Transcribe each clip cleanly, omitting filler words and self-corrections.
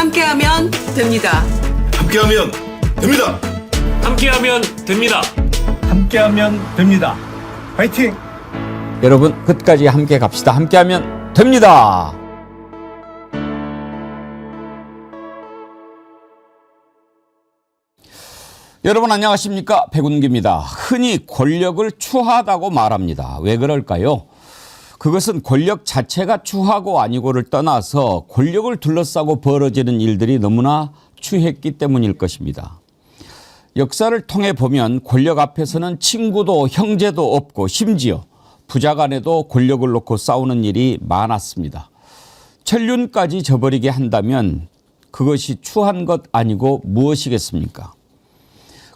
함께하면 됩니다. 함께하면 됩니다. 함께하면 됩니다. 함께하면 됩니다. 화이팅! 여러분 끝까지 함께 갑시다. 함께하면 됩니다. 여러분 안녕하십니까? 백운기입니다. 흔히 권력을 추하다고 말합니다. 왜 그럴까요? 그것은 권력 자체가 추하고 아니고를 떠나서 권력을 둘러싸고 벌어지는 일들이 너무나 추했기 때문일 것입니다. 역사를 통해 보면 권력 앞에서는 친구도 형제도 없고 심지어 부자 간에도 권력을 놓고 싸우는 일이 많았습니다. 천륜까지 저버리게 한다면 그것이 추한 것 아니고 무엇이겠습니까?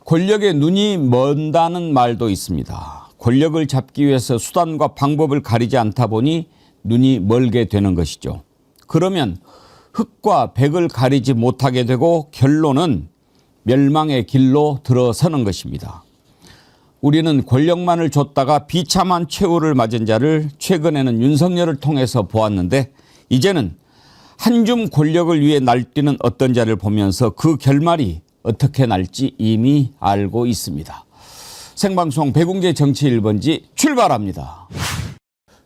권력에 눈이 먼다는 말도 있습니다. 권력을 잡기 위해서 수단과 방법을 가리지 않다 보니 눈이 멀게 되는 것이죠. 그러면 흑과 백을 가리지 못하게 되고 결론은 멸망의 길로 들어서는 것입니다. 우리는 권력만을 줬다가 비참한 최후를 맞은 자를 최근에는 윤석열을 통해서 보았는데 이제는 한 줌 권력을 위해 날뛰는 어떤 자를 보면서 그 결말이 어떻게 날지 이미 알고 있습니다. 생방송 백운계 정치 1번지 출발합니다.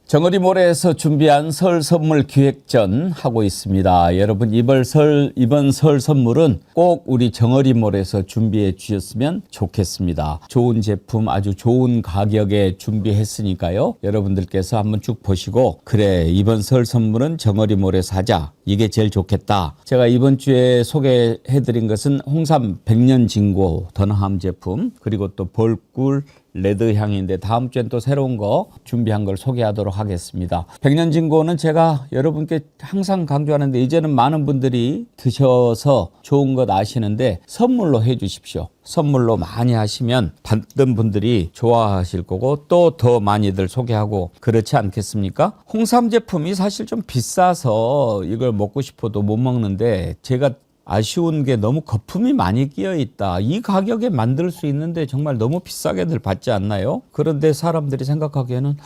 정어리 모래에서 준비한 설 선물 기획전 하고 있습니다. 여러분 이번 설 선물은 꼭 우리 정어리 모래에서 준비해 주셨으면 좋겠습니다. 좋은 제품 아주 좋은 가격에 준비했으니까요. 여러분들께서 한번 쭉 보시고 그래 이번 설 선물은 정어리 모래에서 하자. 이게 제일 좋겠다. 제가 이번 주에 소개해드린 것은 홍삼 백년진고 더나함 제품 그리고 또 벌꿀 레드 향인데 다음 주엔 또 새로운 거 준비한 걸 소개하도록 하겠습니다. 백년진고는 제가 여러분께 항상 강조하는데 이제는 많은 분들이 드셔서 좋은 것 아시는데 선물로 해 주십시오. 선물로 많이 하시면 받는 분들이 좋아하실 거고 또 더 많이들 소개하고 그렇지 않겠습니까? 홍삼 제품이 사실 좀 비싸서 이걸 먹고 싶어도 못 먹는데 제가 아쉬운 게 너무 거품이 많이 끼어 있다. 이 가격에 만들 수 있는데 정말 너무 비싸게들 받지 않나요? 그런데 사람들이 생각하기에는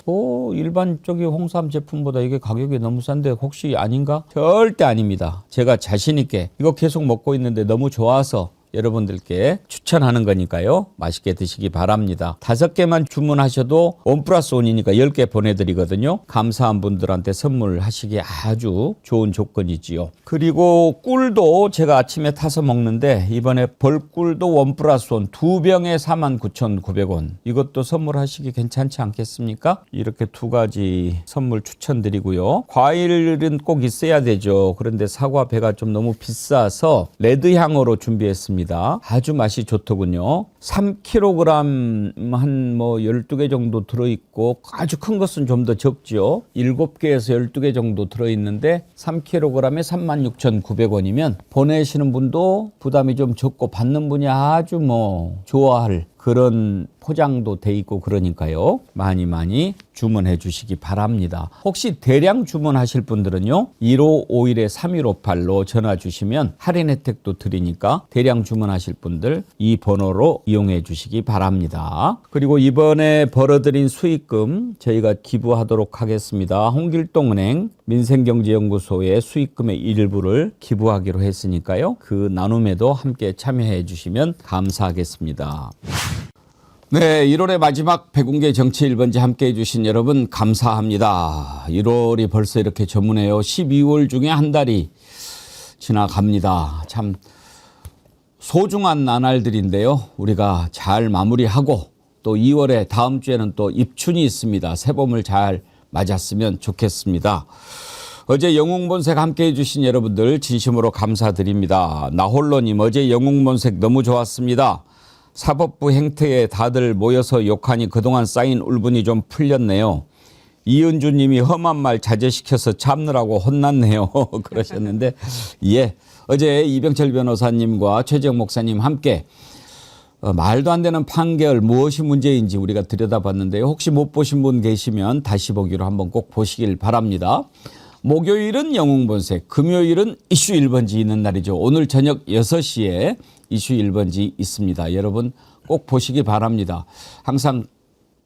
일반적인 홍삼 제품보다 이게 가격이 너무 싼데 혹시 아닌가? 절대 아닙니다. 제가 자신 있게 이거 계속 먹고 있는데 너무 좋아서 여러분들께 추천하는 거니까요. 맛있게 드시기 바랍니다. 5개만 주문하셔도 1+1이니까 10개 보내드리거든요. 감사한 분들한테 선물하시기에 아주 좋은 조건이지요. 그리고 꿀도 제가 아침에 타서 먹는데 이번에 벌꿀도 1+1 2병에 49,900원 이것도 선물하시기 괜찮지 않겠습니까? 이렇게 2가지 선물 추천드리고요. 과일은 꼭 있어야 되죠. 그런데 사과 배가 좀 너무 비싸서 레드향으로 준비했습니다. 아주 맛이 좋더군요. 3kg 한 12개 정도 들어있고 아주 큰 것은 좀 더 적죠. 7개에서 12개 정도 들어있는데 3kg에 36,900원이면 보내시는 분도 부담이 좀 적고 받는 분이 아주 좋아할 그런 포장도 돼 있고 그러니까요. 많이 주문해 주시기 바랍니다. 혹시 대량 주문하실 분들은요. 1551-3158로 전화 주시면 할인 혜택도 드리니까 대량 주문하실 분들 이 번호로 이용해 주시기 바랍니다. 그리고 이번에 벌어들인 수익금 저희가 기부하도록 하겠습니다. 홍길동은행 민생경제연구소에 수익금의 일부를 기부하기로 했으니까요. 그 나눔에도 함께 참여해 주시면 감사하겠습니다. 네, 1월의 마지막 백운계 정치 1번지 함께해 주신 여러분 감사합니다. 1월이 벌써 이렇게 저무네요. 12월 중에 한 달이 지나갑니다. 참 소중한 나날들인데요. 우리가 잘 마무리하고 또 2월에 다음 주에는 또 입춘이 있습니다. 새봄을 잘 맞았으면 좋겠습니다. 어제 영웅본색 함께해 주신 여러분들 진심으로 감사드립니다. 나홀로님 어제 영웅본색 너무 좋았습니다. 사법부 행태에 다들 모여서 욕하니 그동안 쌓인 울분이 좀 풀렸네요. 이은주 님이 험한 말 자제시켜서 참느라고 혼났네요. 그러셨는데 예, 어제 이병철 변호사님과 최재형 목사님 함께 말도 안 되는 판결 무엇이 문제인지 우리가 들여다봤는데요. 혹시 못 보신 분 계시면 다시 보기로 한번 꼭 보시길 바랍니다. 목요일은 영웅본색, 금요일은 이슈 1번지 있는 날이죠. 오늘 저녁 6시에 이슈 1번지 있습니다. 여러분 꼭 보시기 바랍니다. 항상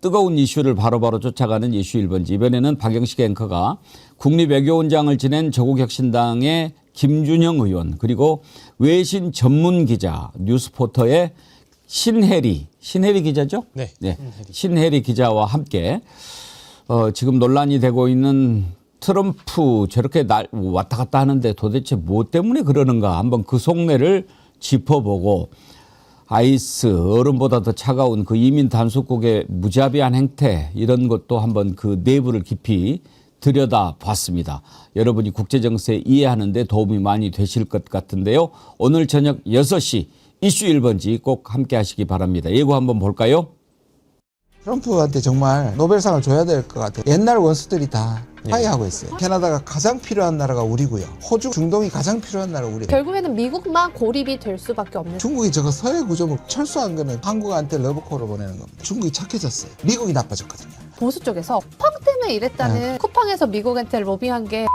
뜨거운 이슈를 바로바로 쫓아가는 이슈 1번지. 이번에는 박영식 앵커가 국립외교원장을 지낸 조국혁신당의 김준형 의원 그리고 외신 전문 기자 뉴스포터의 신혜리 기자죠? 네. 신혜리 기자와 함께 지금 논란이 되고 있는 트럼프 저렇게 왔다 갔다 하는데 도대체 뭐 때문에 그러는가 한번 그 속내를 짚어보고 아이스 얼음보다 더 차가운 그 이민 단속국의 무자비한 행태 이런 것도 한번 그 내부를 깊이 들여다봤습니다. 여러분이 국제정세 이해하는 데 도움이 많이 되실 것 같은데요. 오늘 저녁 6시 이슈 1번지 꼭 함께 하시기 바랍니다. 예고 한번 볼까요? 트럼프한테 정말 노벨상을 줘야 될 것 같아요. 옛날 원수들이 다 화해하고 있어요. 캐나다가 가장 필요한 나라가 우리고요. 호주, 중동이 가장 필요한 나라가 우리예요. 결국에는 미국만 고립이 될 수밖에 없는. 중국이 저거 서해 구조물 철수한 거는 한국한테 러브콜을 보내는 겁니다. 중국이 착해졌어요. 미국이 나빠졌거든요. 보수 쪽에서 쿠팡 때문에 이랬다는 쿠팡에서 미국한테 로비한 게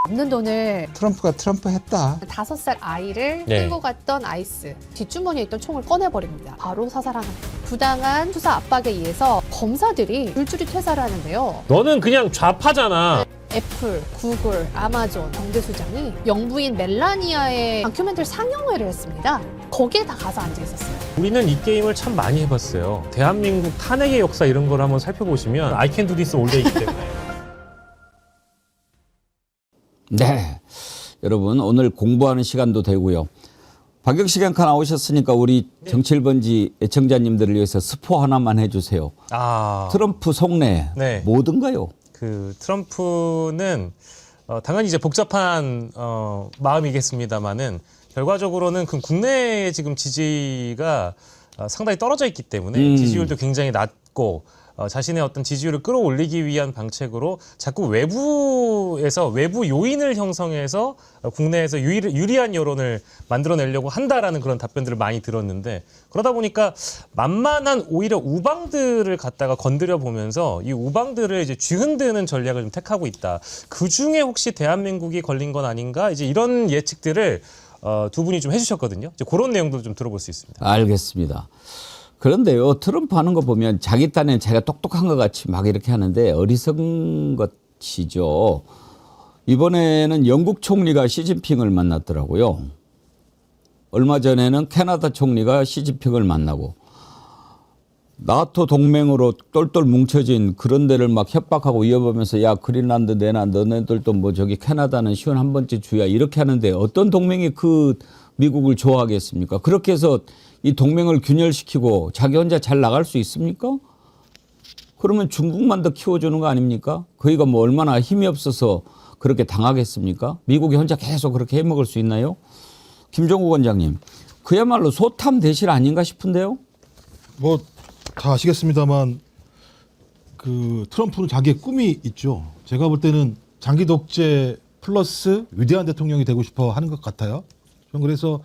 없는 돈을 트럼프가 트럼프 했다. 5살 아이를 네. 끌고 갔던 아이스 뒷주머니에 있던 총을 꺼내버립니다. 바로 사살합니다. 부당한 수사 압박에 의해서 검사들이 줄줄이 퇴사를 하는데요. 너는 그냥 좌파잖아. 애플, 구글, 아마존 정대수장이 영부인 멜라니아의 다큐멘터리 상영회를 했습니다. 거기에 다 가서 앉아 있었어요. 우리는 이 게임을 참 많이 해봤어요. 대한민국 탄핵의 역사 이런 걸 한번 살펴보시면 I can do this all day이기 때문에. 네. 여러분 오늘 공부하는 시간도 되고요. 박영식 앵커 나오셨으니까 우리 정치 1번지 애청자님들을 위해서 스포 하나만 해주세요. 트럼프 속내 네. 뭐든가요? 그 트럼프는 당연히 이제 복잡한 마음이겠습니다만은 결과적으로는 그 국내에 지금 지지가 상당히 떨어져 있기 때문에 지지율도 굉장히 낮고 자신의 어떤 지지율을 끌어올리기 위한 방책으로 자꾸 외부에서 외부 요인을 형성해서 국내에서 유리한 여론을 만들어내려고 한다라는 그런 답변들을 많이 들었는데 그러다 보니까 만만한 오히려 우방들을 갖다가 건드려 보면서 이 우방들을 이제 쥐흔드는 전략을 좀 택하고 있다. 그 중에 혹시 대한민국이 걸린 건 아닌가? 이제 이런 예측들을 두 분이 좀 해주셨거든요. 이제 그런 내용도 좀 들어볼 수 있습니다. 알겠습니다. 그런데요, 트럼프 하는 거 보면 자기 딴에 자기가 똑똑한 것 같이 막 이렇게 하는데 어리석은 것이죠. 이번에는 영국 총리가 시진핑을 만났더라고요. 얼마 전에는 캐나다 총리가 시진핑을 만나고 나토 동맹으로 똘똘 뭉쳐진 그런 데를 막 협박하고 위협하면서 야 그린란드 내놔 너네들도 뭐 저기 캐나다는 쉬운 한 번째 주야 이렇게 하는데 어떤 동맹이 그 미국을 좋아하겠습니까? 그렇게 해서 이 동맹을 균열시키고 자기 혼자 잘 나갈 수 있습니까? 그러면 중국만 더 키워주는 거 아닙니까? 거기가 뭐 얼마나 힘이 없어서 그렇게 당하겠습니까? 미국이 혼자 계속 그렇게 해먹을 수 있나요? 김종국 원장님, 그야말로 소탐 대실 아닌가 싶은데요? 뭐 다 아시겠습니다만 그 트럼프는 자기의 꿈이 있죠. 제가 볼 때는 장기 독재 플러스 위대한 대통령이 되고 싶어 하는 것 같아요. 저는 그래서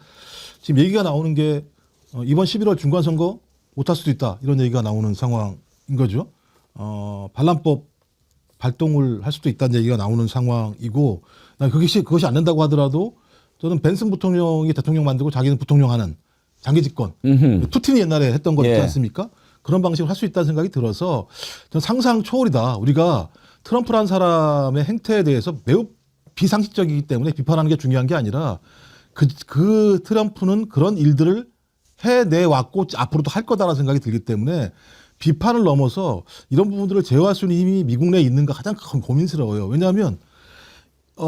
지금 얘기가 나오는 게 이번 11월 중간선거 못할 수도 있다 이런 얘기가 나오는 상황인 거죠. 반란법 발동을 할 수도 있다는 얘기가 나오는 상황이고 그것이 안 된다고 하더라도 저는 벤슨 부통령이 대통령 만들고 자기는 부통령하는 장기 집권 푸틴이 옛날에 했던 거 있지 않습니까? 그런 방식으로 할 수 있다는 생각이 들어서 저는 상상 초월이다. 우리가 트럼프라는 사람의 행태에 대해서 매우 비상식적이기 때문에 비판하는 게 중요한 게 아니라 그 트럼프는 그런 일들을 해내왔고 앞으로도 할 거다라는 생각이 들기 때문에 비판을 넘어서 이런 부분들을 제어할 수 있는 힘이 미국 내에 있는가 가장 고민스러워요. 왜냐하면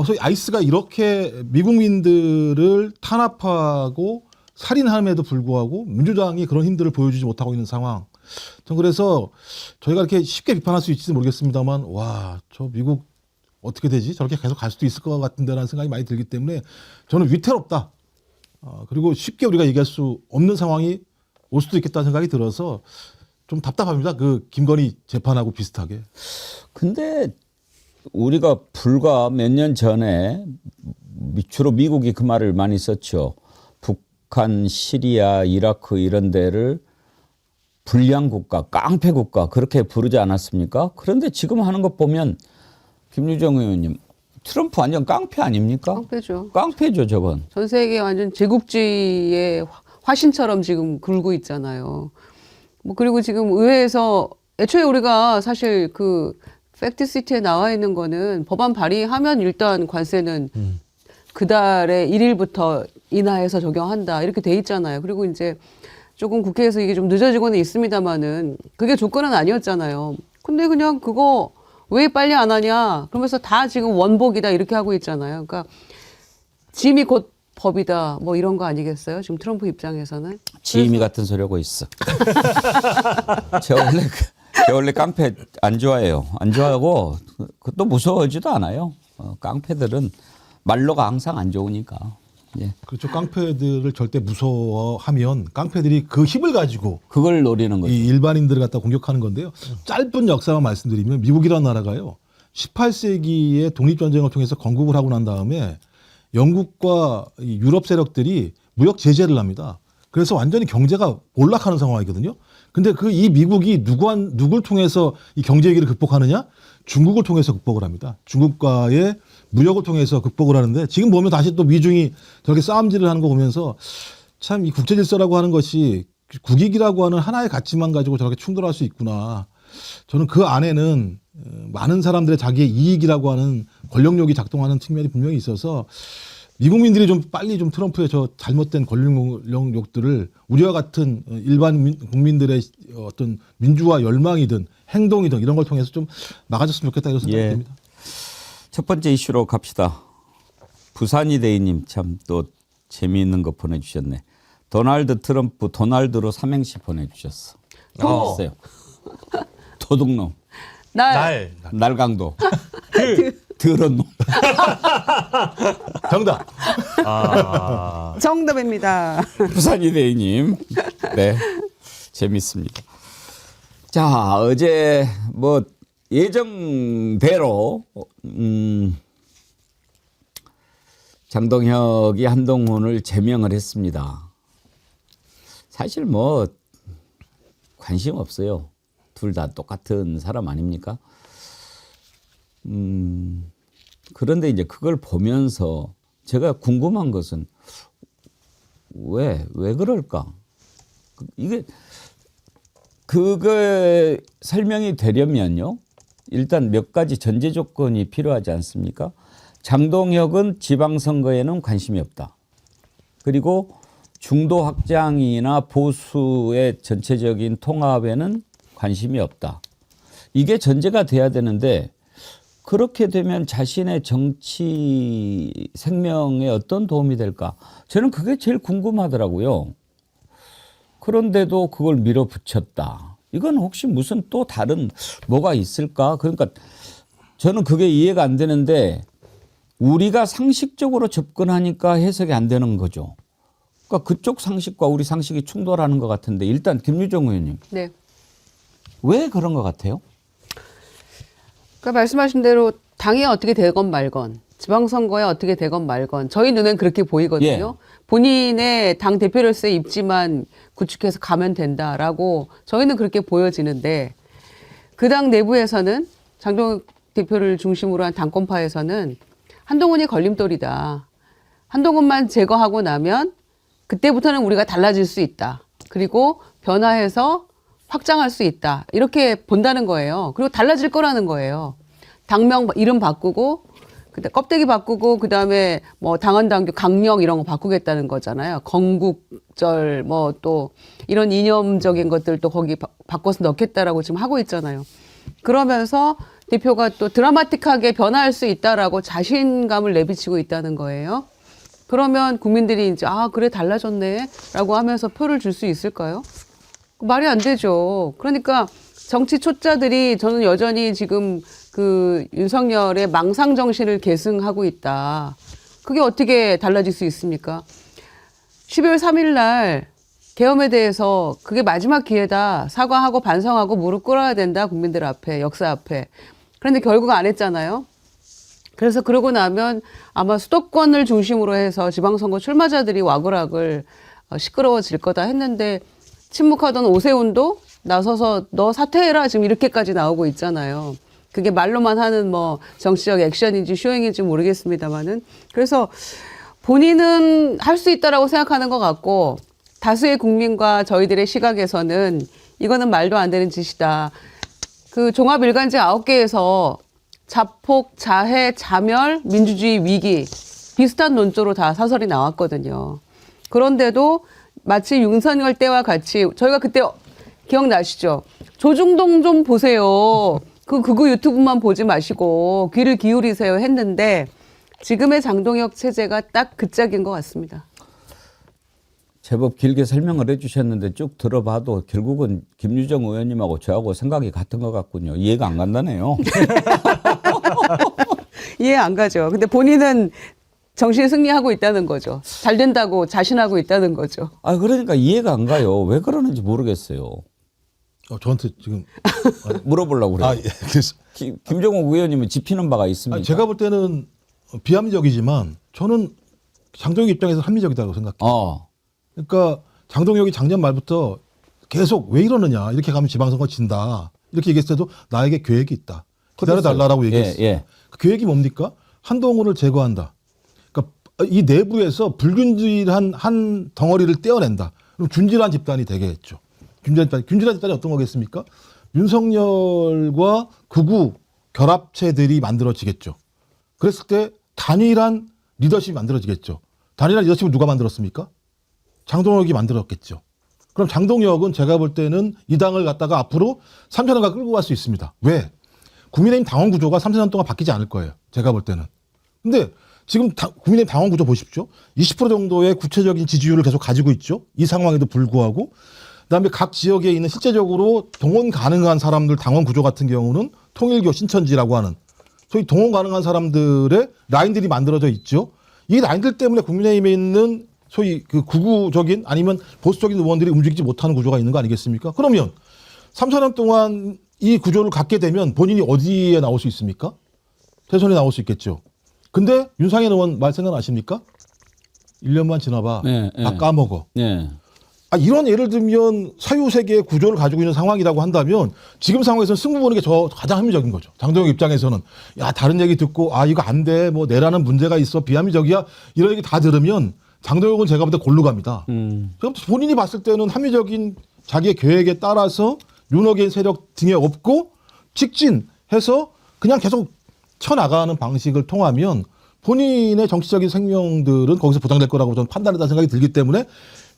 소위 아이스가 이렇게 미국민들을 탄압하고 살인함에도 불구하고 민주당이 그런 힘들을 보여주지 못하고 있는 상황. 전 그래서 저희가 이렇게 쉽게 비판할 수 있을지 모르겠습니다만 와, 저 미국 어떻게 되지? 저렇게 계속 갈 수도 있을 것 같은데라는 생각이 많이 들기 때문에 저는 위태롭다. 그리고 쉽게 우리가 얘기할 수 없는 상황이 올 수도 있겠다는 생각이 들어서 좀 답답합니다. 그 김건희 재판하고 비슷하게. 근데 우리가 불과 몇 년 전에 주로 미국이 그 말을 많이 썼죠. 북한, 시리아, 이라크 이런 데를 불량 국가, 깡패 국가 그렇게 부르지 않았습니까? 그런데 지금 하는 것 보면 김유정 의원님 트럼프 완전 깡패 아닙니까? 깡패죠. 깡패죠, 저건. 전 세계 완전 제국주의의 화신처럼 지금 굴고 있잖아요. 뭐 그리고 지금 의회에서 애초에 우리가 사실 그 팩트시트에 나와 있는 거는 법안 발의하면 일단 관세는 그달의 1일부터 인하해서 적용한다 이렇게 돼 있잖아요. 그리고 이제 조금 국회에서 이게 좀 늦어지고는 있습니다만은 그게 조건은 아니었잖아요. 근데 그냥 그거 왜 빨리 안 하냐 그러면서 다 지금 원복이다 이렇게 하고 있잖아요. 그러니까 짐이 곧 법이다 뭐 이런 거 아니겠어요? 지금 트럼프 입장에서는. 지임이 같은 소리 하고 있어. 제가 원래 깡패 안 좋아해요. 안 좋아하고 그것도 무서워하지도 않아요. 깡패들은 말로가 항상 안 좋으니까. 예. 그렇죠. 깡패들을 절대 무서워하면 깡패들이 그 힘을 가지고 그걸 노리는 거죠. 이 일반인들을 갖다 공격하는 건데요. 짧은 역사만 말씀드리면 미국이라는 나라가요. 18세기에 독립전쟁을 통해서 건국을 하고 난 다음에 영국과 이 유럽 세력들이 무역 제재를 합니다. 그래서 완전히 경제가 올락하는 상황이거든요. 근데 이 미국이 누굴 통해서 이 경제 위기를 극복하느냐? 중국을 통해서 극복을 합니다. 중국과의 무역을 통해서 극복을 하는데 지금 보면 다시 또 미중이 저렇게 싸움질을 하는 거 보면서 참 이 국제 질서라고 하는 것이 국익이라고 하는 하나의 가치만 가지고 저렇게 충돌할 수 있구나. 저는 그 안에는 많은 사람들의 자기의 이익이라고 하는 권력욕이 작동하는 측면이 분명히 있어서 미국민들이 좀 빨리 좀 트럼프의 저 잘못된 권력욕들을 우리와 같은 일반 국민들의 어떤 민주화 열망이든 행동이든 이런 걸 통해서 좀 막아줬으면 좋겠다 이런 생각이 듭니다. 첫 번째 이슈로 갑시다. 부산이 대인님 참 또 재미있는 거 보내주셨네. 도널드 트럼프 도널드로 삼행시 보내주셨어. 있어요. 도둑놈. 날강도. 더러운 놈. 정답. 정답입니다. 부산이 대인님. 네. 재밌습니다. 자, 어제 뭐 예정대로 장동혁이 한동훈을 제명을 했습니다. 사실 뭐 관심 없어요. 둘 다 똑같은 사람 아닙니까? 그런데 이제 그걸 보면서 제가 궁금한 것은 왜 그럴까? 그거 설명이 되려면요. 일단 몇 가지 전제 조건이 필요하지 않습니까? 장동혁은 지방선거에는 관심이 없다. 그리고 중도 확장이나 보수의 전체적인 통합에는 관심이 없다. 이게 전제가 돼야 되는데 그렇게 되면 자신의 정치 생명에 어떤 도움이 될까? 저는 그게 제일 궁금하더라고요. 그런데도 그걸 밀어붙였다. 이건 혹시 무슨 또 다른 뭐가 있을까? 그러니까 저는 그게 이해가 안 되는데 우리가 상식적으로 접근하니까 해석이 안 되는 거죠. 그러니까 그쪽 상식과 우리 상식이 충돌하는 것 같은데 일단 김유정 의원님. 네. 왜 그런 것 같아요? 그러니까 말씀하신 대로 당이 어떻게 되건 말건 지방선거에 어떻게 되건 말건 저희 눈엔 그렇게 보이거든요. 본인의 당 대표로서의 입지만 구축해서 가면 된다라고 저희는 그렇게 보여지는데 그 당 내부에서는 장동혁 대표를 중심으로 한 당권파에서는 한동훈이 걸림돌이다. 한동훈만 제거하고 나면 그때부터는 우리가 달라질 수 있다. 그리고 변화해서 확장할 수 있다. 이렇게 본다는 거예요. 그리고 달라질 거라는 거예요. 당명 이름 바꾸고 그다음 껍데기 바꾸고 그다음에 뭐 당헌당규 강령 이런 거 바꾸겠다는 거잖아요. 건국절 뭐 또 이런 이념적인 것들도 거기 바꿔서 넣겠다라고 지금 하고 있잖아요. 그러면서 대표가 또 드라마틱하게 변화할 수 있다라고 자신감을 내비치고 있다는 거예요. 그러면 국민들이 이제 아 그래 달라졌네라고 하면서 표를 줄 수 있을까요? 말이 안 되죠. 그러니까 정치 초짜들이 저는 여전히 지금 그 윤석열의 망상 정신을 계승하고 있다. 그게 어떻게 달라질 수 있습니까? 12월 3일 날 계엄에 대해서 그게 마지막 기회다. 사과하고 반성하고 무릎 꿇어야 된다. 국민들 앞에, 역사 앞에. 그런데 결국 안 했잖아요. 그래서 그러고 나면 아마 수도권을 중심으로 해서 지방선거 출마자들이 와글와글 시끄러워질 거다 했는데 침묵하던 오세훈도 나서서 너 사퇴해라 지금 이렇게까지 나오고 있잖아요. 그게 말로만 하는 뭐 정치적 액션인지 쇼잉인지 모르겠습니다만은 그래서 본인은 할 수 있다라고 생각하는 것 같고 다수의 국민과 저희들의 시각에서는 이거는 말도 안 되는 짓이다. 그 종합일간지 9개에서 자폭, 자해, 자멸, 민주주의 위기 비슷한 논조로 다 사설이 나왔거든요. 그런데도 마치 윤석열 때와 같이 저희가 그때 기억나시죠? 조중동 좀 보세요. 그거 유튜브만 보지 마시고 귀를 기울이세요 했는데 지금의 장동혁 체제가 딱 그 짝인 것 같습니다. 제법 길게 설명을 해주셨는데 쭉 들어봐도 결국은 김유정 의원님하고 저하고 생각이 같은 것 같군요. 이해가 안 간다네요. 이해 안 가죠. 근데 본인은 정신 승리하고 있다는 거죠. 잘 된다고 자신하고 있다는 거죠. 아 그러니까 이해가 안 가요. 왜 그러는지 모르겠어요. 저한테 지금 물어보려고 그래요. 예. 그래서 김종욱 의원님은 짚히는 바가 있습니까? 제가 볼 때는 비합리적이지만 저는 장동혁 입장에서 합리적이라고 생각해요. 그러니까 장동혁이 작년 말부터 계속 왜 이러느냐 이렇게 가면 지방선거 진다 이렇게 얘기했을 때도 나에게 계획이 있다. 기다려달라고 얘기했어요. 예. 그 계획이 뭡니까? 한동훈을 제거한다. 그러니까 이 내부에서 불균질한 한 덩어리를 떼어낸다. 그럼 균질한 집단이 되겠죠. 균질한 집단이 어떤 거겠습니까? 윤석열과 극우 결합체들이 만들어지겠죠. 그랬을 때 단일한 리더십이 만들어지겠죠. 단일한 리더십을 누가 만들었습니까? 장동혁이 만들었겠죠. 그럼 장동혁은 제가 볼 때는 이 당을 갖다가 앞으로 3년간 끌고 갈 수 있습니다. 왜? 국민의힘 당원 구조가 3, 4년 동안 바뀌지 않을 거예요. 제가 볼 때는. 근데 지금 국민의힘 당원 구조 보십시오. 20% 정도의 구체적인 지지율을 계속 가지고 있죠. 이 상황에도 불구하고. 그다음에 각 지역에 있는 실제적으로 동원 가능한 사람들 당원 구조 같은 경우는 통일교 신천지라고 하는 소위 동원 가능한 사람들의 라인들이 만들어져 있죠. 이 라인들 때문에 국민의힘에 있는 소위 그 구구적인 아니면 보수적인 의원들이 움직이지 못하는 구조가 있는 거 아니겠습니까? 그러면 3, 4년 동안 이 구조를 갖게 되면 본인이 어디에 나올 수 있습니까? 대선에 나올 수 있겠죠. 근데 윤상현 의원 말 생각나십니까? 1년만 지나봐. 다 까먹어. 네. 이런 예를 들면 사유세계의 구조를 가지고 있는 상황이라고 한다면 지금 상황에서는 승부 보는 게 가장 합리적인 거죠. 장동혁 입장에서는 야 다른 얘기 듣고 이거 안 돼. 뭐 내라는 문제가 있어. 비합리적이야. 이런 얘기 다 들으면 장동혁은 제가 볼 때 골로 갑니다. 그럼 본인이 봤을 때는 합리적인 자기의 계획에 따라서 윤호개인 세력 등에 업고 직진해서 그냥 계속 쳐나가는 방식을 통하면 본인의 정치적인 생명들은 거기서 보장될 거라고 저는 판단한다는 생각이 들기 때문에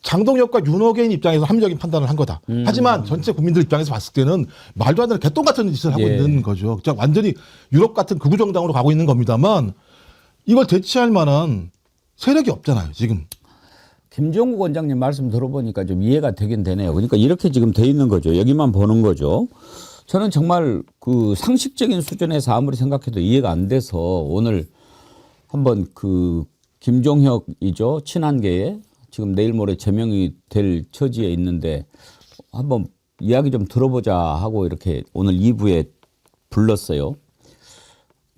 장동혁과 윤호개인 입장에서 합리적인 판단을 한 거다. 하지만 전체 국민들 입장에서 봤을 때는 말도 안 되는 개똥 같은 짓을 하고 있는 거죠. 완전히 유럽 같은 극우 정당으로 가고 있는 겁니다만 이걸 대체할 만한 세력이 없잖아요, 지금. 김종국 원장님 말씀 들어보니까 좀 이해가 되긴 되네요. 그러니까 이렇게 지금 돼 있는 거죠. 여기만 보는 거죠. 저는 정말 그 상식적인 수준에서 아무리 생각해도 이해가 안 돼서 오늘 한번 그 김종혁이죠. 친한계에 지금 내일 모레 제명이 될 처지에 있는데 한번 이야기 좀 들어보자 하고 이렇게 오늘 2부에 불렀어요.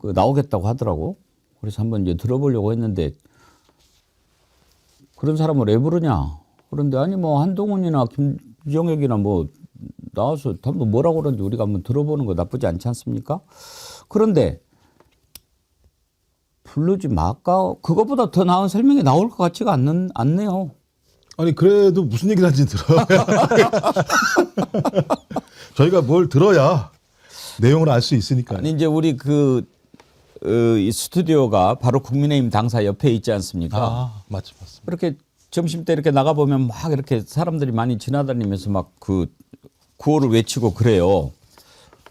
나오겠다고 하더라고. 그래서 한번 이제 들어보려고 했는데 그런 사람을 왜 부르냐. 그런데 아니 뭐 한동훈이나 김종혁이나 뭐 나와서 한번 뭐라고 그러는지 우리가 한번 들어보는 거 나쁘지 않지 않습니까? 그런데 부르지 말까? 그거보다 더 나은 설명이 나올 것 같지가 않네요. 아니 그래도 무슨 얘기를 하는지 들어야 저희가 뭘 들어야 내용을 알 수 있으니까요. 아니 이제 우리 이 스튜디오가 바로 국민의힘 당사 옆에 있지 않습니까? 맞죠, 맞습니다. 그렇게 점심 때 이렇게 나가 보면 막 이렇게 사람들이 많이 지나다니면서 막 그 구호를 외치고 그래요.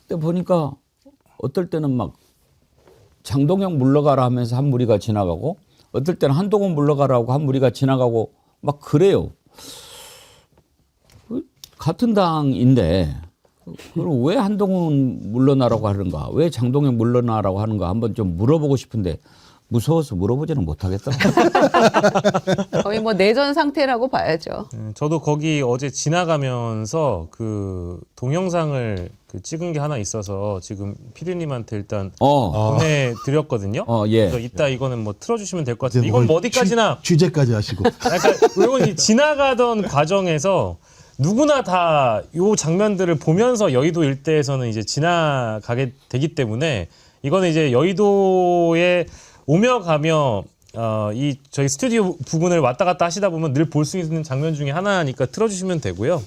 근데 보니까 어떨 때는 막 장동혁 물러가라 하면서 한 무리가 지나가고 어떨 때는 한동훈 물러가라고 한 무리가 지나가고 막 그래요. 같은 당인데 그럼 왜 한동훈 물러나라고 하는가? 왜 장동혁 물러나라고 하는가? 한번 좀 물어보고 싶은데 무서워서 물어보지는 못하겠더라고요. 거의 뭐 내전 상태라고 봐야죠. 저도 거기 어제 지나가면서 그 동영상을 찍은 게 하나 있어서 지금 피디님한테 일단 보내드렸거든요. 예. 그래서 이따 이거는 뭐 틀어주시면 될 것 같은데 이건 뭐 어디까지나 취재까지 하시고. 약간 이건 지나가던 과정에서 누구나 다 요 장면들을 보면서 여의도 일대에서는 이제 지나가게 되기 때문에 이거는 이제 여의도에 오며 가며 이 저희 스튜디오 부근을 왔다 갔다 하시다 보면 늘 볼 수 있는 장면 중에 하나니까 틀어주시면 되고요.